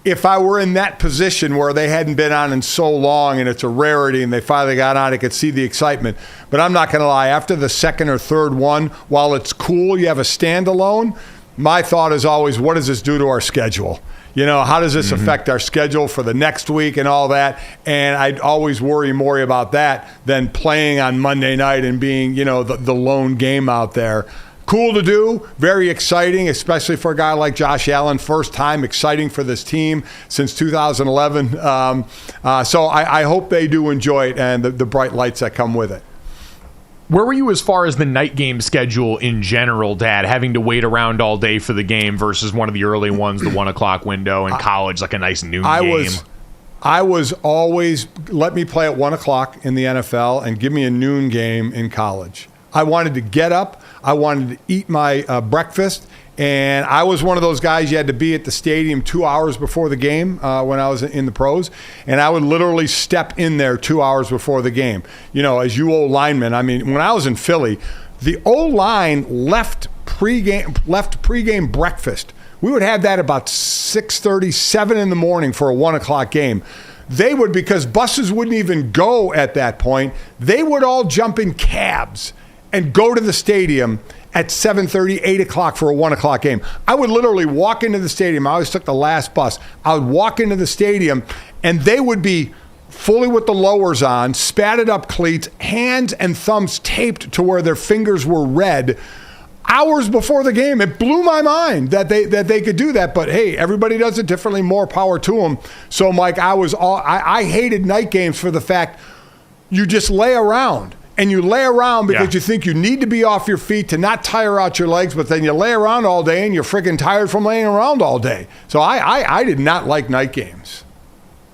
S2: if I were in that position where they hadn't been on in so long and it's a rarity and they finally got on, I could see the excitement. But I'm not going to lie, after the second or third one, while it's cool, you have a standalone, my thought is always, what does this do to our schedule? You know, how does this affect our schedule for the next week and all that? And I'd always worry more about that than playing on Monday night and being, you know, the lone game out there. Cool to do, very exciting, especially for a guy like Josh Allen. First time, exciting for this team since 2011. So I hope they do enjoy it and the bright lights that come with it.
S1: Where were you as far as the night game schedule in general, Dad, having to wait around all day for the game versus one of the early ones, the 1 o'clock window, in college, like a nice noon game?
S2: I was always, let me play at 1 o'clock in the NFL and give me a noon game in college. I wanted to get up. I wanted to eat my breakfast. And I was one of those guys, you had to be at the stadium 2 hours before the game when I was in the pros. And I would literally step in there 2 hours before the game. You know, as you old linemen, I mean, when I was in Philly, the O-line left pregame breakfast. We would have that about 6:30, 7 in the morning for a 1 o'clock game. They would, because buses wouldn't even go at that point, they would all jump in cabs and go to the stadium at 7:30, 8 o'clock for a 1 o'clock game. I would literally walk into the stadium. I always took the last bus. I would walk into the stadium, and they would be fully with the lowers on, spatted up cleats, hands and thumbs taped to where their fingers were red hours before the game. It blew my mind that they could do that. But, hey, everybody does it differently. More power to them. So, Mike, I hated night games for the fact you just lay around. And you lay around because you think you need to be off your feet to not tire out your legs, but then you lay around all day and you're freaking tired from laying around all day. So I did not like night games.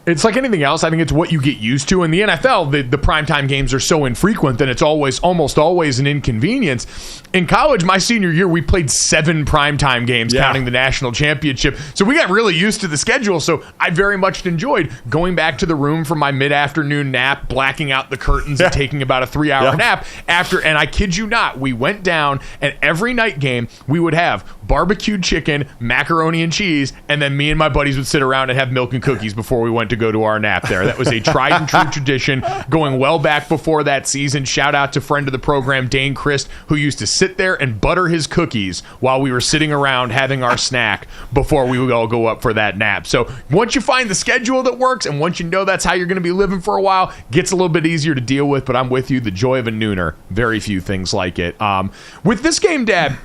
S1: It's like anything else. I think it's what you get used to. In the NFL, the primetime games are so infrequent that it's almost always an inconvenience. In college, my senior year, we played 7 primetime games, counting the national championship. So we got really used to the schedule. So I very much enjoyed going back to the room for my mid-afternoon nap, blacking out the curtains and taking about a 3-hour nap after. And I kid you not, we went down, and every night game, we would have barbecued chicken, macaroni and cheese, and then me and my buddies would sit around and have milk and cookies before we went to go to our nap there. That was a tried and true tradition going well back before that season. Shout out to friend of the program, Dane Christ, who used to sit there and butter his cookies while we were sitting around having our snack before we would all go up for that nap. So once you find the schedule that works and once you know that's how you're going to be living for a while, gets a little bit easier to deal with, but I'm with you. The joy of a nooner. Very few things like it. With this game, Dad,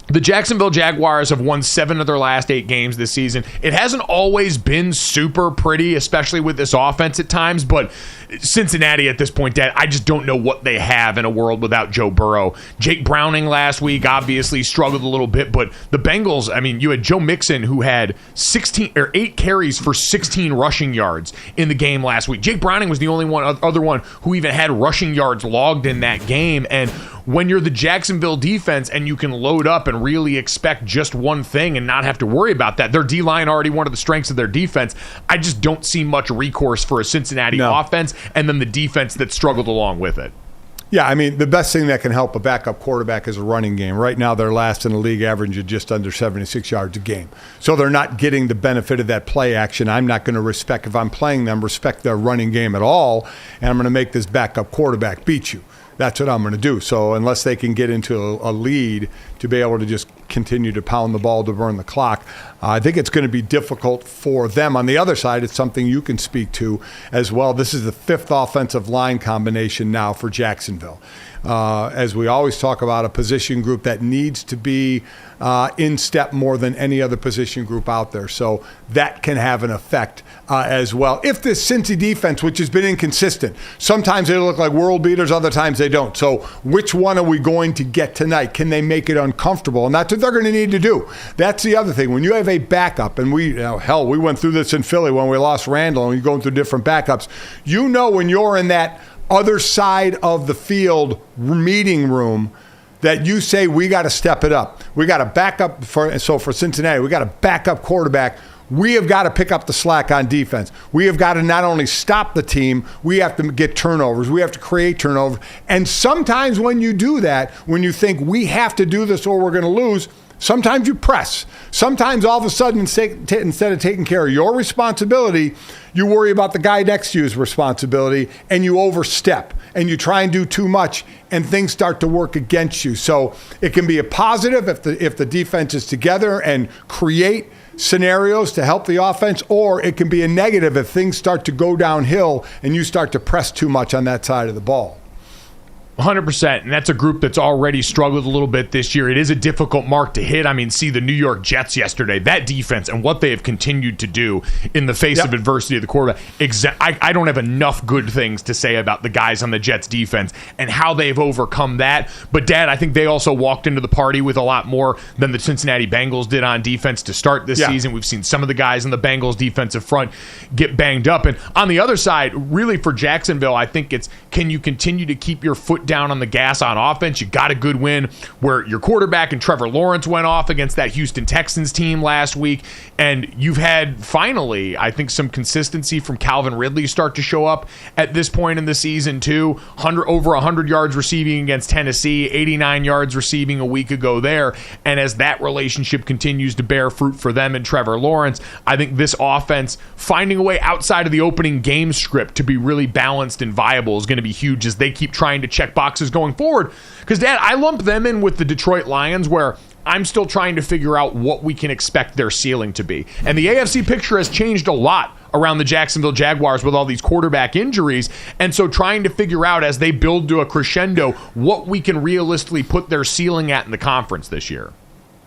S1: the Jacksonville Jaguars have won 7 of their last 8 games this season. It hasn't always been super pretty, especially with this offense at times, but Cincinnati at this point, Dad, I just don't know what they have in a world without Joe Burrow. Jake Browning last week obviously struggled a little bit, but the Bengals, I mean, you had Joe Mixon who had 8 carries for 16 rushing yards in the game last week. Jake Browning was the only other one who even had rushing yards logged in that game. And when you're the Jacksonville defense and you can load up and really expect just one thing and not have to worry about that, their D-line already one of the strengths of their defense, I just don't see much recourse for a Cincinnati offense and then the defense that struggled along with it.
S2: Yeah, I mean, the best thing that can help a backup quarterback is a running game. Right now, they're last in the league, averaging just under 76 yards a game. So they're not getting the benefit of that play action. I'm not going to respect, if I'm playing them, respect their running game at all, and I'm going to make this backup quarterback beat you. That's what I'm going to do. So unless they can get into a lead to be able to just continue to pound the ball to burn the clock, I think it's going to be difficult for them. On the other side, it's something you can speak to as well. This is the 5th offensive line combination now for Jacksonville. As we always talk about, a position group that needs to be in step more than any other position group out there. So that can have an effect as well. If this Cincy defense, which has been inconsistent, sometimes they look like world beaters, other times they don't. So which one are we going to get tonight? Can they make it uncomfortable? And that's what they're going to need to do. That's the other thing. When you have a backup, and we went through this in Philly when we lost Randall, and you're going through different backups, you know when you're in that other side of the field meeting room that you say we got to step it up. We got to back up for Cincinnati, we got to back up quarterback. We have got to pick up the slack on defense. We have got to not only stop the team, we have to get turnovers. We have to create turnovers. And sometimes when you do that, when you think we have to do this or we're going to lose, sometimes you press. Sometimes all of a sudden, instead of taking care of your responsibility, you worry about the guy next to you's responsibility and you overstep and you try and do too much and things start to work against you. So it can be a positive if the defense is together and create scenarios to help the offense, or it can be a negative if things start to go downhill and you start to press too much on that side of the ball.
S1: 100%, and that's a group that's already struggled a little bit this year. It is a difficult mark to hit. I mean, see the New York Jets yesterday, that defense and what they have continued to do in the face of adversity of the quarterback. I don't have enough good things to say about the guys on the Jets defense and how they've overcome that. But, Dad, I think they also walked into the party with a lot more than the Cincinnati Bengals did on defense to start this season. We've seen some of the guys in the Bengals defensive front get banged up. And on the other side, really for Jacksonville, I think it's, can you continue to keep your foot down on the gas on offense? You got a good win where your quarterback and Trevor Lawrence went off against that Houston Texans team last week, and you've had finally, I think, some consistency from Calvin Ridley start to show up at this point in the season too. Over 100 yards receiving against Tennessee, 89 yards receiving a week ago there, and as that relationship continues to bear fruit for them and Trevor Lawrence, I think this offense finding a way outside of the opening game script to be really balanced and viable is going to be huge as they keep trying to check boxes going forward. Because, Dad, I lump them in with the Detroit Lions, where I'm still trying to figure out what we can expect their ceiling to be. And the AFC picture has changed a lot around the Jacksonville Jaguars with all these quarterback injuries. And so trying to figure out as they build to a crescendo what we can realistically put their ceiling at in the conference this year.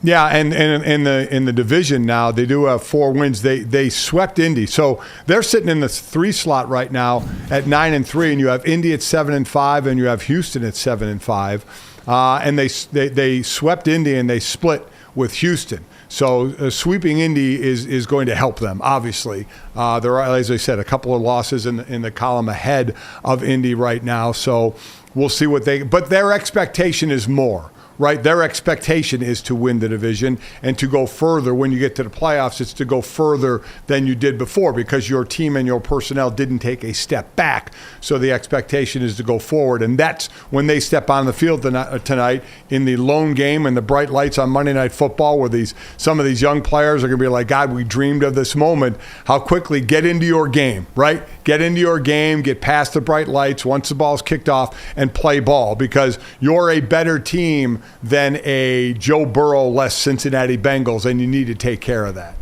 S2: Yeah, and in the division now, they do have 4 wins. They swept Indy, so they're sitting in the 3 slot right now at 9-3, and you have Indy at 7-5, and you have Houston at 7-5, and they swept Indy and they split with Houston. So sweeping Indy is going to help them. Obviously, there are, as I said, a couple of losses in the column ahead of Indy right now. So we'll see but their expectation is more. Right, their expectation is to win the division and to go further. When you get to the playoffs, it's to go further than you did before because your team and your personnel didn't take a step back. So the expectation is to go forward, and that's when they step on the field tonight in the lone game and the bright lights on Monday Night Football, where some of these young players are going to be like, God, we dreamed of this moment. How quickly get into your game, right? Get into your game, get past the bright lights once the ball's kicked off, and play ball because you're a better team than a Joe Burrow-less Cincinnati Bengals, and you need to take care of that.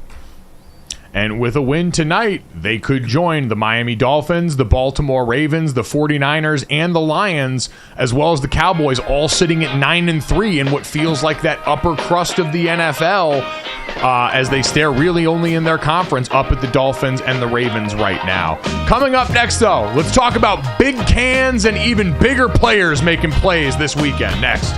S1: And with a win tonight, they could join the Miami Dolphins, the Baltimore Ravens, the 49ers, and the Lions, as well as the Cowboys, all sitting at 9-3 in what feels like that upper crust of the NFL as they stare really only in their conference up at the Dolphins and the Ravens right now. Coming up next, though, let's talk about big cans and even bigger players making plays this weekend. Next.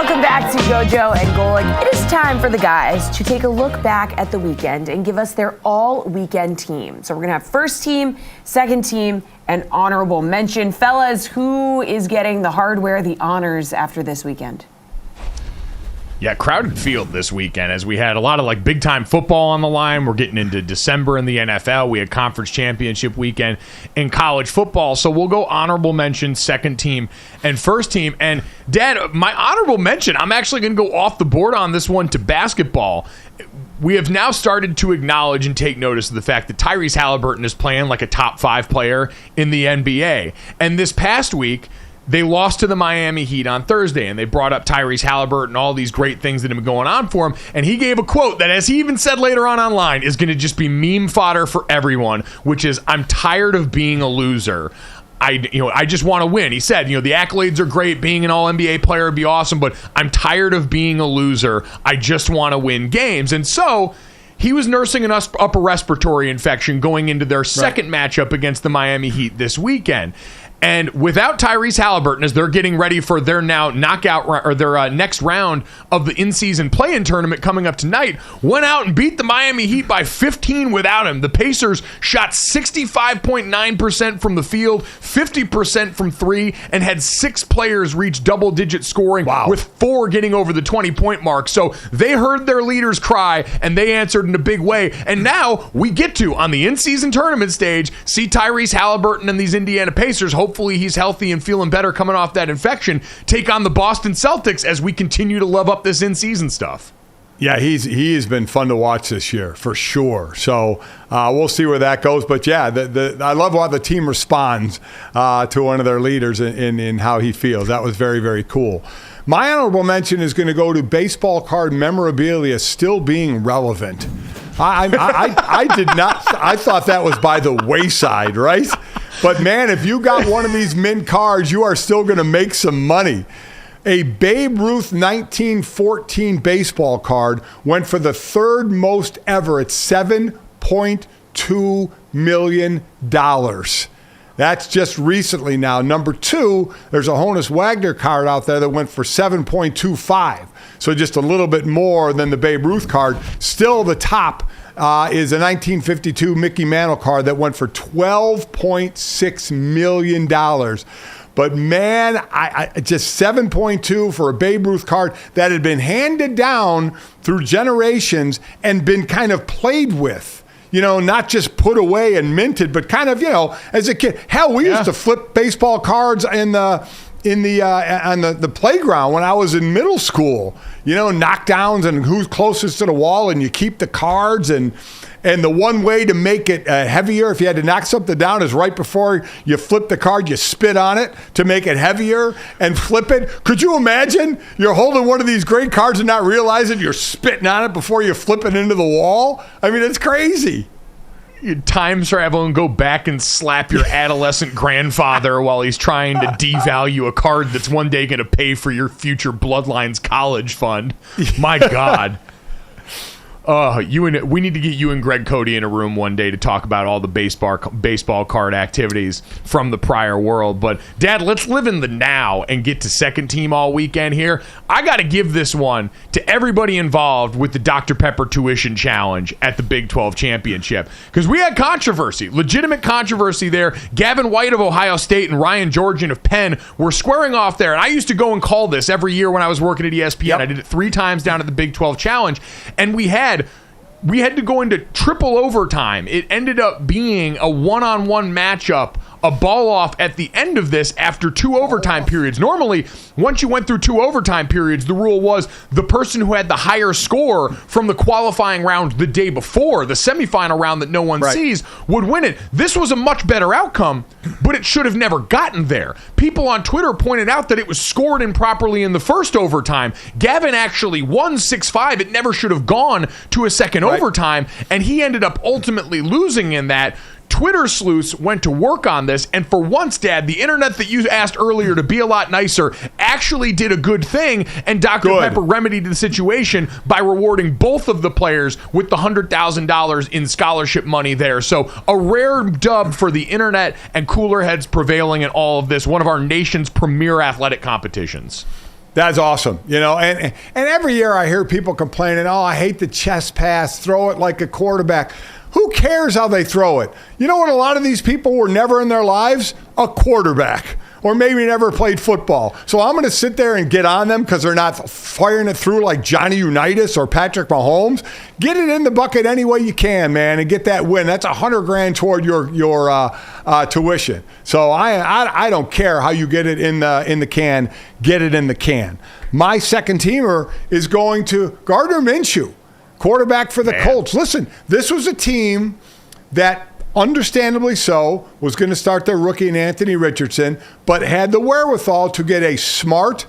S3: Welcome back to GoJo and Golic. It is time for the guys to take a look back at the weekend and give us their all-weekend team. So we're going to have first team, second team, and honorable mention. Fellas, who is getting the hardware, the honors after this weekend?
S1: Yeah, crowded field this weekend as we had a lot of big time football on the line. We're getting into December in the NFL. We had conference championship weekend in college football. So we'll go honorable mention, second team, and first team. And Dad, my honorable mention, I'm actually going to go off the board on this one to basketball. We have now started to acknowledge and take notice of the fact that Tyrese Haliburton is playing like a top 5 player in the NBA. And this past week, they lost to the Miami Heat on Thursday, and they brought up Tyrese Haliburton and all these great things that have been going on for him. And he gave a quote that, as he even said later on online, is going to just be meme fodder for everyone, which is, "I'm tired of being a loser. I just want to win." He said, the accolades are great. Being an all-NBA player would be awesome, but I'm tired of being a loser. I just want to win games. And so he was nursing an upper respiratory infection going into their second matchup against the Miami Heat this weekend. And without Tyrese Haliburton, as they're getting ready for their now knockout or their next round of the in-season play-in tournament coming up tonight, went out and beat the Miami Heat by 15 without him. The Pacers shot 65.9% from the field, 50% from three, and had 6 players reach double-digit scoring, with 4 getting over the 20-point mark. So they heard their leaders cry, and they answered in a big way. And now we get to, on the in-season tournament stage, see Tyrese Haliburton and these Indiana Pacers, hopefully he's healthy and feeling better coming off that infection, take on the Boston Celtics as we continue to love up this in-season stuff.
S2: Yeah, he has been fun to watch this year, for sure. So we'll see where that goes. But, yeah, I love how the team responds to one of their leaders in how he feels. That was very, very cool. My honorable mention is going to go to baseball card memorabilia still being relevant. I did not – I thought that was by the wayside, right? But, man, if you got one of these mint cards, you are still going to make some money. A Babe Ruth 1914 baseball card went for the third most ever at $7.2 million. That's just recently now. Number 2, there's a Honus Wagner card out there that went for 7.25. So just a little bit more than the Babe Ruth card. Still the top is a 1952 Mickey Mantle card that went for $12.6 million. But, man, I just 7.2 for a Babe Ruth card that had been handed down through generations and been kind of played with. Not just put away and minted, but kind of, as a kid. Hell, we used to flip baseball cards on the playground when I was in middle school. Knockdowns and who's closest to the wall, and you keep the cards. And the one way to make it heavier, if you had to knock something down, is right before you flip the card, you spit on it to make it heavier and flip it. Could you imagine you're holding one of these great cards and not realizing you're spitting on it before you flip it into the wall? I mean, it's crazy.
S1: You time travel and go back and slap your adolescent grandfather while he's trying to devalue a card that's one day going to pay for your future Bloodlines college fund. My God. We need to get you and Greg Cody in a room one day to talk about all the baseball card activities from the prior world. But, Dad, let's live in the now and get to second team all weekend here. I got to give this one to everybody involved with the Dr. Pepper tuition challenge at the Big 12 Championship, because we had controversy, legitimate controversy there. Gavin White of Ohio State and Ryan Georgian of Penn were squaring off there. And I used to go and call this every year when I was working at ESPN. Yep. I did it 3 times down at the Big 12 Challenge, and we had to go into triple overtime. It ended up being a one-on-one matchup, a ball off at the end of this after 2 overtime periods. Normally, once you went through 2 overtime periods, the rule was the person who had the higher score from the qualifying round the day before, the semifinal round that no one sees, would win it. This was a much better outcome, but it should have never gotten there. People on Twitter pointed out that it was scored improperly in the first overtime. Gavin actually won 6-5. It never should have gone to a second overtime, and he ended up ultimately losing in that. Twitter sleuths went to work on this, and for once, Dad, the internet that you asked earlier to be a lot nicer actually did a good thing, and Dr. Pepper remedied the situation by rewarding both of the players with the $100,000 in scholarship money there. So a rare dub for the internet and cooler heads prevailing in all of this, one of our nation's premier athletic competitions.
S2: That's awesome. And every year I hear people complaining, I hate the chest pass, throw it like a quarterback. Who cares how they throw it? You know what a lot of these people were never in their lives? A quarterback. Or maybe never played football. So I'm going to sit there and get on them because they're not firing it through like Johnny Unitas or Patrick Mahomes. Get it in the bucket any way you can, man, and get that win. That's $100,000 toward your tuition. So I don't care how you get it in the can. Get it in the can. My second teamer is going to Gardner Minshew, quarterback for the Colts. Listen, this was a team that, understandably so, was going to start their rookie in Anthony Richardson, but had the wherewithal to get a smart,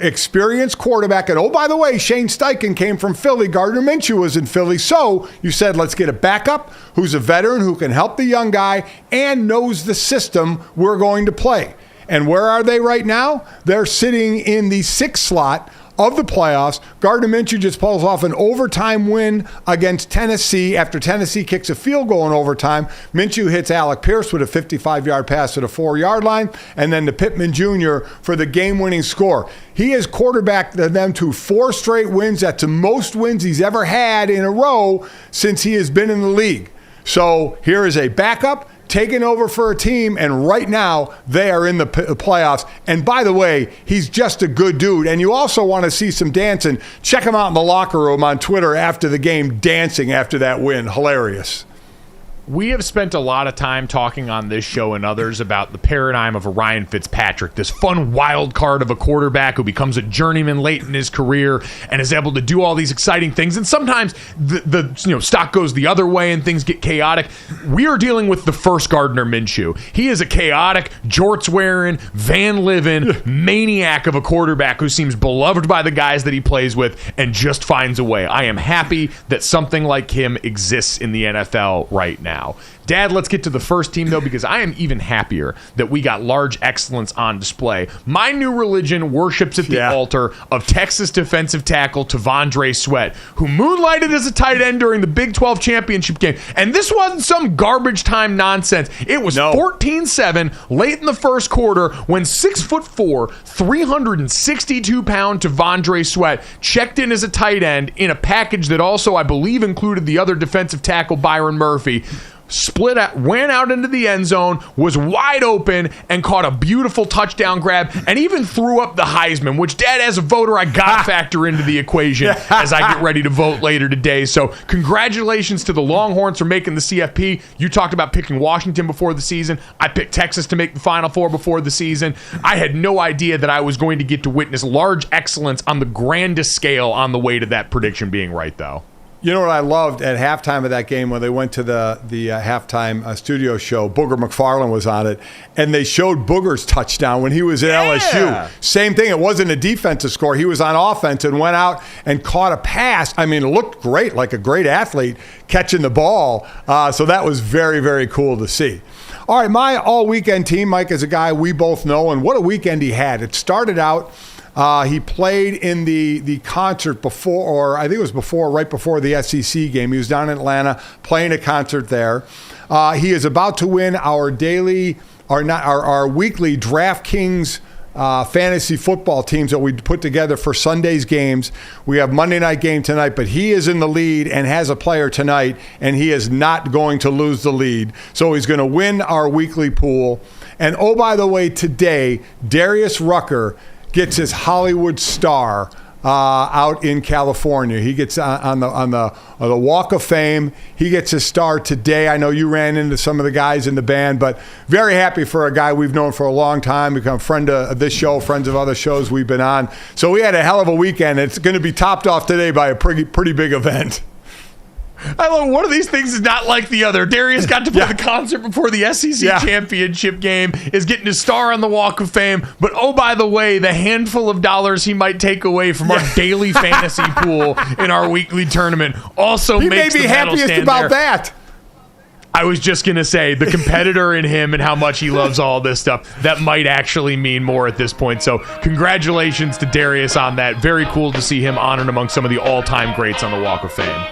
S2: experienced quarterback. And, by the way, Shane Steichen came from Philly. Gardner Minshew was in Philly. So you said, let's get a backup who's a veteran who can help the young guy and knows the system we're going to play. And where are they right now? They're sitting in the 6th slot of the playoffs. Gardner Minshew just pulls off an overtime win against Tennessee after Tennessee kicks a field goal in overtime. Minshew hits Alec Pierce with a 55-yard pass at a 4-yard line, and then to Pittman Jr. for the game-winning score. He has quarterbacked them to 4 straight wins. That's the most wins he's ever had in a row since he has been in the league. So here is a backup taking over for a team, and right now they are in the playoffs. And by the way, he's just a good dude. And you also want to see some dancing. Check him out in the locker room on Twitter after the game, dancing after that win. Hilarious.
S1: We have spent a lot of time talking on this show and others about the paradigm of a Ryan Fitzpatrick, this fun wild card of a quarterback who becomes a journeyman late in his career and is able to do all these exciting things. And sometimes the stock goes the other way and things get chaotic. We are dealing with the first Gardner Minshew. He is a chaotic, jorts-wearing, van-living maniac of a quarterback who seems beloved by the guys that he plays with and just finds a way. I am happy that something like him exists in the NFL right now. Dad, let's get to the first team, though, because I am even happier that we got large excellence on display. My new religion worships at the altar of Texas defensive tackle T'Vondre Sweat, who moonlighted as a tight end during the Big 12 championship game. And this wasn't some garbage time nonsense. It was 14-7 late in the first quarter when 6'4", 362-pound T'Vondre Sweat checked in as a tight end in a package that also, I believe, included the other defensive tackle, Byron Murphy. Split out, went out into the end zone, was wide open, and caught a beautiful touchdown grab, and even threw up the Heisman, which, Dad, as a voter, I got to factor into the equation as I get ready to vote later today. So congratulations to the Longhorns for making the CFP. You talked about picking Washington before the season. I picked Texas to make the Final Four before the season. I had no idea that I was going to get to witness large excellence on the grandest scale on the way to that prediction being right, though.
S2: You know what I loved at halftime of that game when they went to the halftime studio show? Booger McFarland was on it, and they showed Booger's touchdown when he was at LSU. Same thing. It wasn't a defensive score. He was on offense and went out and caught a pass. I mean, it looked great, like a great athlete catching the ball. So that was very, very cool to see. All right, my all-weekend team, Mike, is a guy we both know, and what a weekend he had. It started out, he played in the concert before, or I think it was right before the SEC game. He was down in Atlanta playing a concert there. He is about to win our weekly DraftKings fantasy football teams that we put together for Sunday's games. We have Monday night game tonight, but he is in the lead and has a player tonight, and he is not going to lose the lead. So he's going to win our weekly pool. And oh, by the way, today, Darius Rucker gets his Hollywood star out in California. He gets on the Walk of Fame. He gets his star today. I know you ran into some of the guys in the band, but very happy for a guy we've known for a long time, become a friend of this show, friends of other shows we've been on. So we had a hell of a weekend. It's going to be topped off today by a pretty big event.
S1: I love one of these things is not like the other. Darius got to play the concert before the SEC championship game, is getting his star on the Walk of Fame. But oh, by the way, the handful of dollars he might take away from our daily fantasy pool in our weekly tournament also makes the medal stand there. He may be happiest about that. I was just going to say, the competitor in him and how much he loves all this stuff, that might actually mean more at this point. So congratulations to Darius on that. Very cool to see him honored among some of the all-time greats on the Walk of Fame.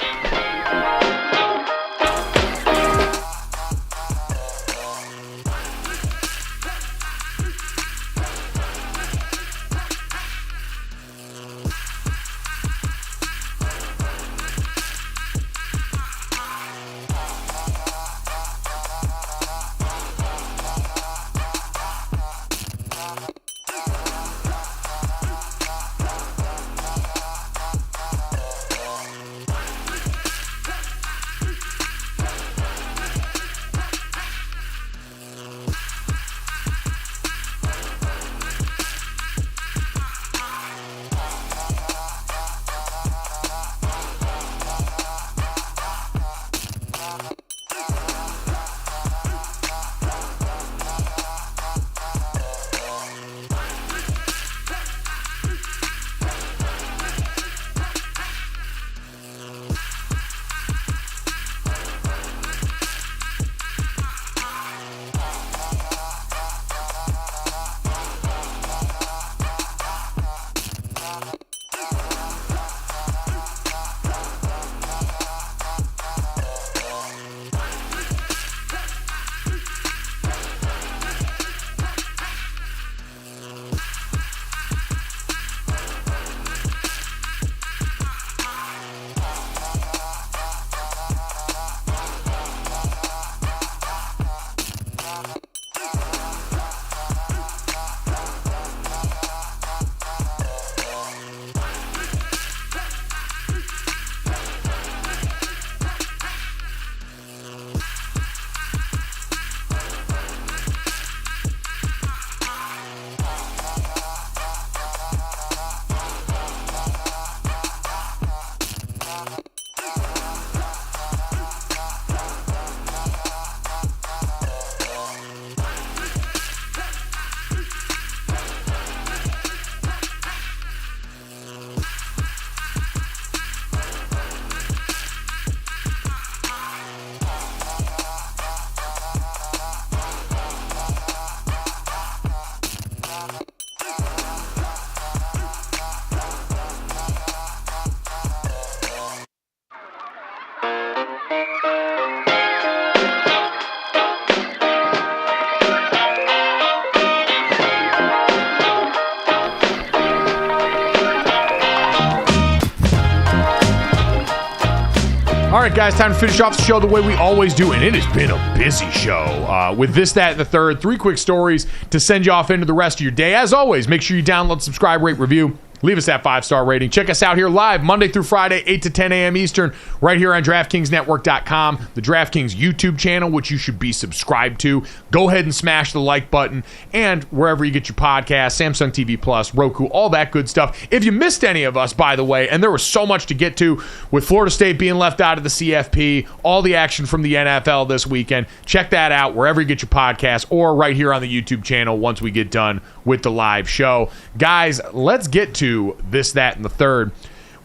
S1: All right, guys, time to finish off the show the way we always do, and it has been a busy show. With this, that, and the third, 3 quick stories to send you off into the rest of your day. As always, make sure you download, subscribe, rate, review. Leave us that 5-star rating. Check us out here live Monday through Friday, 8 to 10 a.m. Eastern, right here on DraftKingsNetwork.com, the DraftKings YouTube channel, which you should be subscribed to. Go ahead and smash the like button, and wherever you get your podcasts, Samsung TV Plus, Roku, all that good stuff. If you missed any of us, by the way, and there was so much to get to with Florida State being left out of the CFP, all the action from the NFL this weekend, check that out wherever you get your podcasts or right here on the YouTube channel once we get done with the live show. Guys, let's get to this, that, and the third.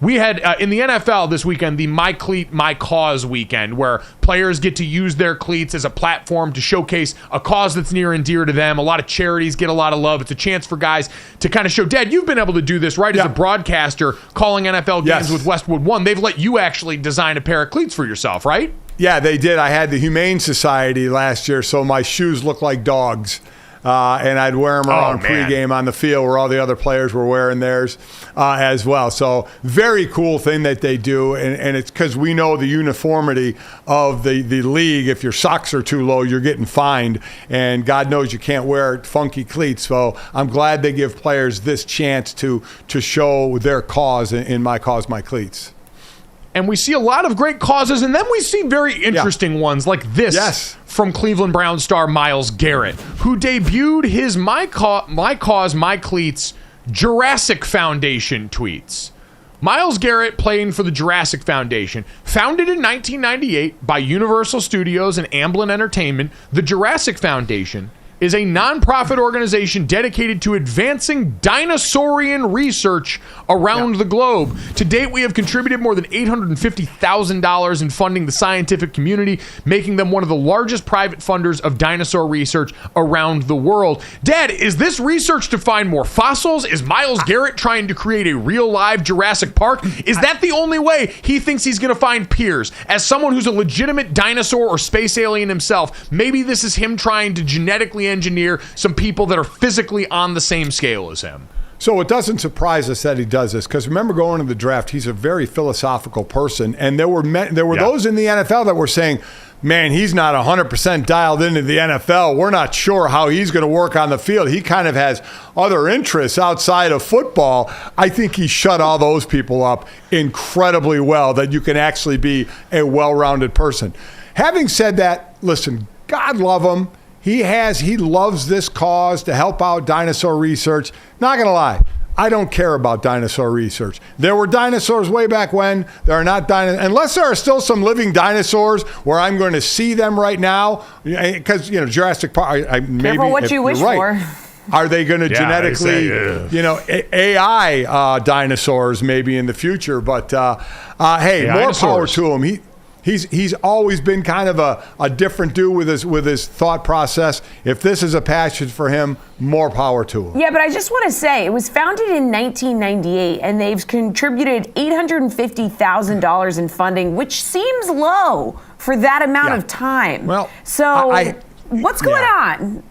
S1: We had, in the NFL this weekend, the My Cleat, My Cause weekend, where players get to use their cleats as a platform to showcase a cause that's near and dear to them. A lot of charities get a lot of love. It's a chance for guys to kind of show, Dad, you've been able to do this, right? As a broadcaster calling NFL games with Westwood One. They've let you actually design a pair of cleats for yourself, right?
S2: Yeah, they did. I had the Humane Society last year, so my shoes look like dogs. And I'd wear them around pregame on the field where all the other players were wearing theirs as well. So very cool thing that they do. And it's because we know the uniformity of the league. If your socks are too low, you're getting fined. And God knows you can't wear funky cleats. So I'm glad they give players this chance to show their cause in My Cause, My Cleats.
S1: And we see a lot of great causes, and then we see very interesting ones like this from Cleveland Browns star Myles Garrett, who debuted his My Cause, My Cleats Jurassic Foundation tweets. Myles Garrett playing for the Jurassic Foundation. Founded in 1998 by Universal Studios and Amblin Entertainment, the Jurassic Foundation is a nonprofit organization dedicated to advancing dinosaurian research around the globe. To date, we have contributed more than $850,000 in funding the scientific community, making them one of the largest private funders of dinosaur research around the world. Dad, is this research to find more fossils? Is Myles Garrett trying to create a real live Jurassic Park? Is that the only way he thinks he's going to find peers? As someone who's a legitimate dinosaur or space alien himself, maybe this is him trying to genetically engineer some people that are physically on the same scale as him.
S2: So it doesn't surprise us that he does this, because remember, going to the draft, he's a very philosophical person, and there were those in the NFL that were saying, man, he's not 100% dialed into the NFL. We're not sure how he's going to work on the field. He kind of has other interests outside of football. I think he shut all those people up incredibly well, that you can actually be a well-rounded person. Having said that, listen, God love him. He loves this cause to help out dinosaur research. Not going to lie, I don't care about dinosaur research. There were dinosaurs way back when. There are not dinosaurs. Unless there are still some living dinosaurs where I'm going to see them right now. Because, Jurassic Park,
S3: careful what you wish for.
S2: Are they going to genetically, AI dinosaurs maybe in the future? But, hey, more power to him. He's always been kind of a different dude with his thought process. If this is a passion for him, more power to him.
S3: Yeah, but I just want to say, it was founded in 1998, and they've contributed $850,000 in funding, which seems low for that amount of time.
S2: Well,
S3: so what's going on?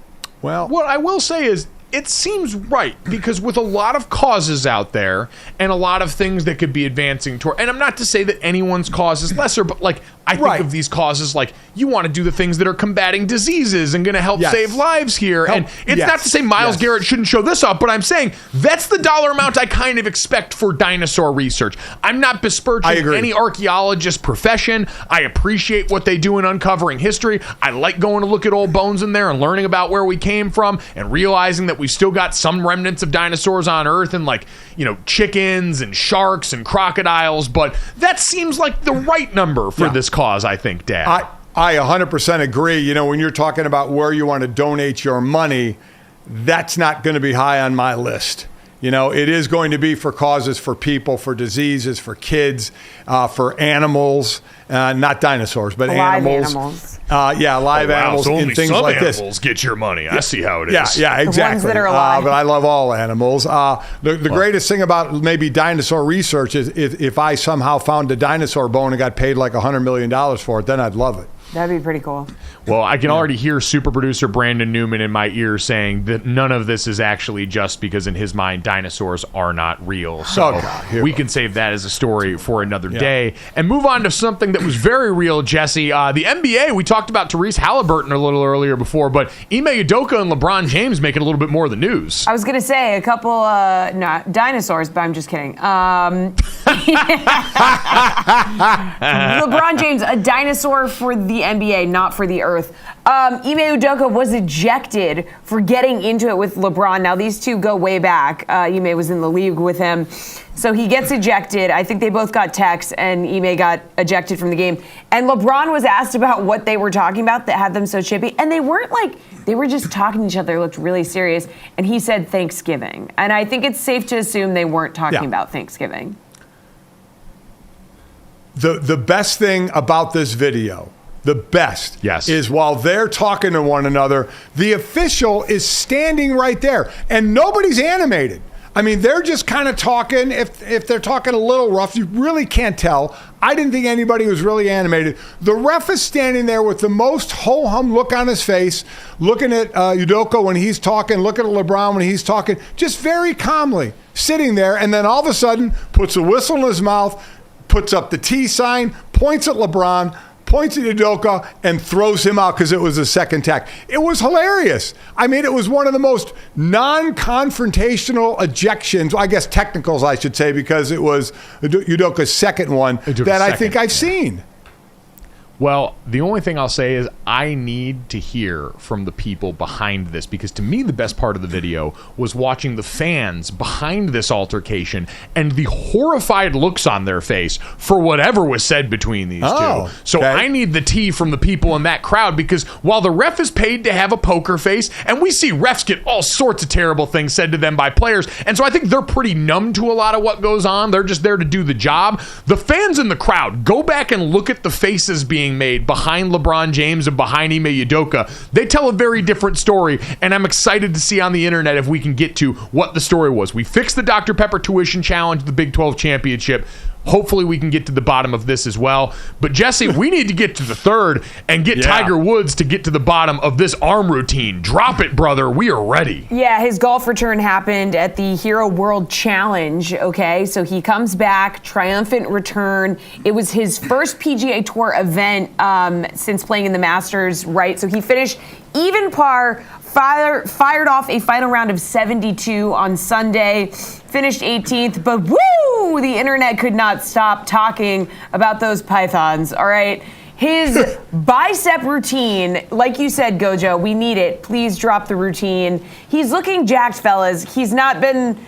S2: Well,
S1: what I will say is, it seems right, because with a lot of causes out there and a lot of things that could be advancing toward, and I'm not to say that anyone's cause is lesser, but like I think of these causes like you want to do the things that are combating diseases and going to help save lives here. And it's not to say Myles Garrett shouldn't show this up, but I'm saying that's the dollar amount I kind of expect for dinosaur research. I'm not besmirching any archaeologist profession. I appreciate what they do in uncovering history. I like going to look at old bones in there and learning about where we came from and realizing that we've still got some remnants of dinosaurs on Earth and like, you know, chickens and sharks and crocodiles. But that seems like the right number for this cause, I think, Dad.
S2: I 100% agree. You know, when you're talking about where you want to donate your money, that's not going to be high on my list. You know, it is going to be for causes for people, for diseases, for kids, for animals, not dinosaurs, but
S3: live
S2: animals. Live animals
S1: so
S2: and things like this.
S1: Animals get your money. I see how it is.
S2: Yeah, exactly.
S3: The ones that are alive.
S2: But I love all animals. The greatest thing about maybe dinosaur research is if I somehow found a dinosaur bone and got paid like $100 million for it, then I'd love it.
S3: That'd be pretty cool.
S1: Well, I can already hear super producer Brandon Newman in my ear saying that none of this is actually just because in his mind dinosaurs are not real. So we can save that as a story for another day and move on to something that was very real, Jesse. The NBA, we talked about Tyrese Haliburton a little earlier before, but Ime Udoka and LeBron James making a little bit more of the news.
S3: I was going to say a couple, dinosaurs, but I'm just kidding. LeBron James, a dinosaur for the NBA, not for the Earth. Ime Udoka was ejected for getting into it with LeBron. Now, these two go way back. Ime was in the league with him. So he gets ejected. I think they both got texts, and Ime got ejected from the game. And LeBron was asked about what they were talking about that had them so chippy. And they weren't like, they were just talking to each other. It looked really serious. And he said Thanksgiving. And I think it's safe to assume they weren't talking about Thanksgiving.
S2: The best thing about this video, is while they're talking to one another, the official is standing right there, and nobody's animated. I mean, they're just kind of talking. If they're talking a little rough, you really can't tell. I didn't think anybody was really animated. The ref is standing there with the most ho-hum look on his face, looking at Udoka when he's talking, looking at LeBron when he's talking, just very calmly sitting there, and then all of a sudden puts a whistle in his mouth, puts up the T sign, points at LeBron, points at Udoka, and throws him out because it was a second tack. It was hilarious. I mean, it was one of the most non-confrontational ejections, I guess technicals, I should say, because it was Udoka's second one that I think I've seen.
S1: Well, the only thing I'll say is I need to hear from the people behind this, because to me the best part of the video was watching the fans behind this altercation and the horrified looks on their face for whatever was said between these two. So I need the tea from the people in that crowd, because while the ref is paid to have a poker face, and we see refs get all sorts of terrible things said to them by players, and so I think they're pretty numb to a lot of what goes on. They're just there to do the job. The fans in the crowd, go back and look at the faces being made behind LeBron James and behind Ime Udoka. They tell a very different story, and I'm excited to see on the internet if we can get to what the story was. We fixed the Dr. Pepper tuition challenge, the Big 12 championship. Hopefully we can get to the bottom of this as well. But Jesse, we need to get to the third and get Tiger Woods to get to the bottom of this arm routine. Drop it, brother. We are ready.
S3: Yeah, his golf return happened at the Hero World Challenge, okay? So he comes back, triumphant return. It was his first PGA Tour event since playing in the Masters, right? So he finished even par, fired off a final round of 72 on Sunday, finished 18th, but woo, the internet could not stop talking about those pythons, all right? His bicep routine, like you said, GoJo, we need it. Please drop the routine. He's looking jacked, fellas. He's not been,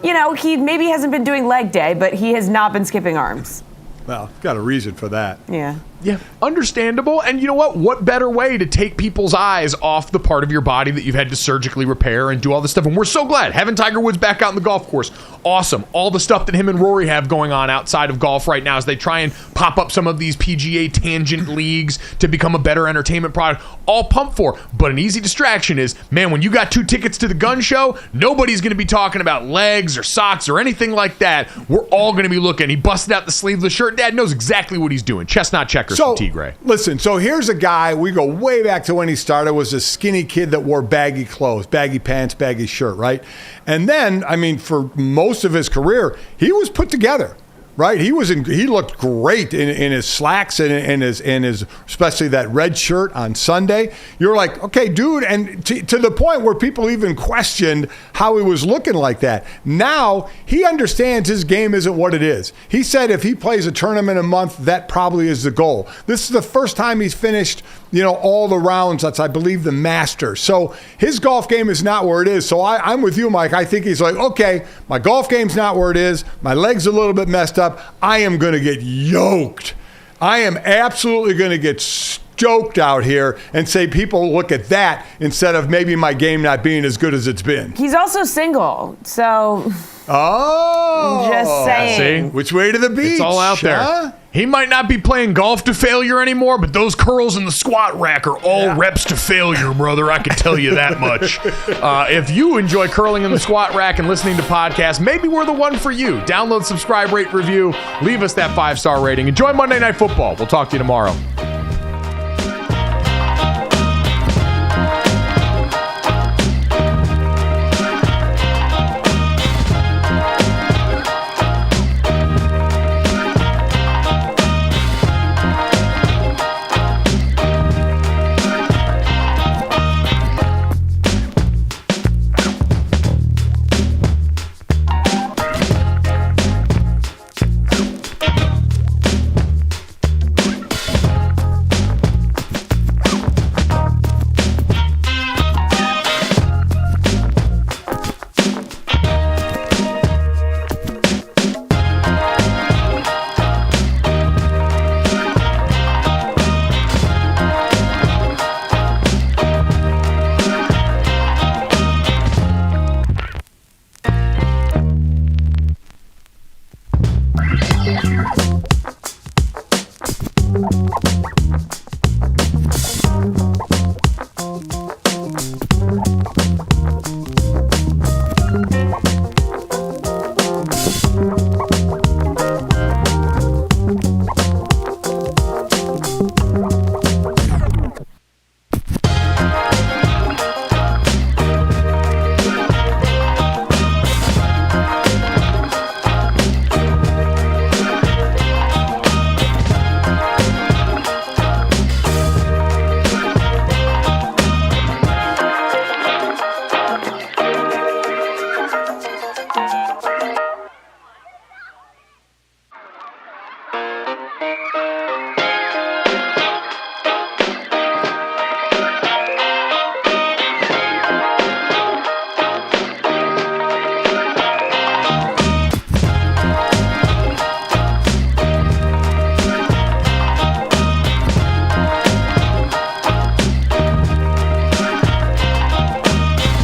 S3: he maybe hasn't been doing leg day, but he has not been skipping arms.
S2: Well, got a reason for that.
S3: Yeah.
S1: Yeah, understandable. And you know what? What better way to take people's eyes off the part of your body that you've had to surgically repair and do all this stuff? And we're so glad having Tiger Woods back out on the golf course. Awesome. All the stuff that him and Rory have going on outside of golf right now as they try and pop up some of these PGA tangent leagues to become a better entertainment product. All pumped for. But an easy distraction is, man, when you got 2 tickets to the gun show, nobody's going to be talking about legs or socks or anything like that. We're all going to be looking. He busted out the sleeveless shirt. Dad knows exactly what he's doing. Chestnut checkers from T-Gray.
S2: Listen, so here's a guy, we go way back to when he started, was a skinny kid that wore baggy clothes, baggy pants, baggy shirt, right? And then, I mean, for most of his career, he was put together. Right, he looked great in his slacks and in his especially that red shirt on Sunday. You're like, okay, dude, and to the point where people even questioned how he was looking like that. Now he understands his game isn't what it is. He said if he plays a tournament a month, that probably is the goal. This is the first time he's finished, all the rounds. That's, I believe, the Masters. So his golf game is not where it is. So I'm with you, Mike. I think he's like, okay, my golf game's not where it is. My leg's a little bit messed up. I am going to get yoked. I am absolutely going to get stoked out here and say people look at that instead of maybe my game not being as good as it's been.
S3: He's also single, so...
S2: Oh!
S3: Just saying.
S1: See?
S2: Which way to the beach?
S1: It's all out there. He might not be playing golf to failure anymore, but those curls in the squat rack are all reps to failure, brother. I can tell you that much. If you enjoy curling in the squat rack and listening to podcasts, maybe we're the one for you. Download, subscribe, rate, review. Leave us that 5-star rating. Enjoy Monday Night Football. We'll talk to you tomorrow.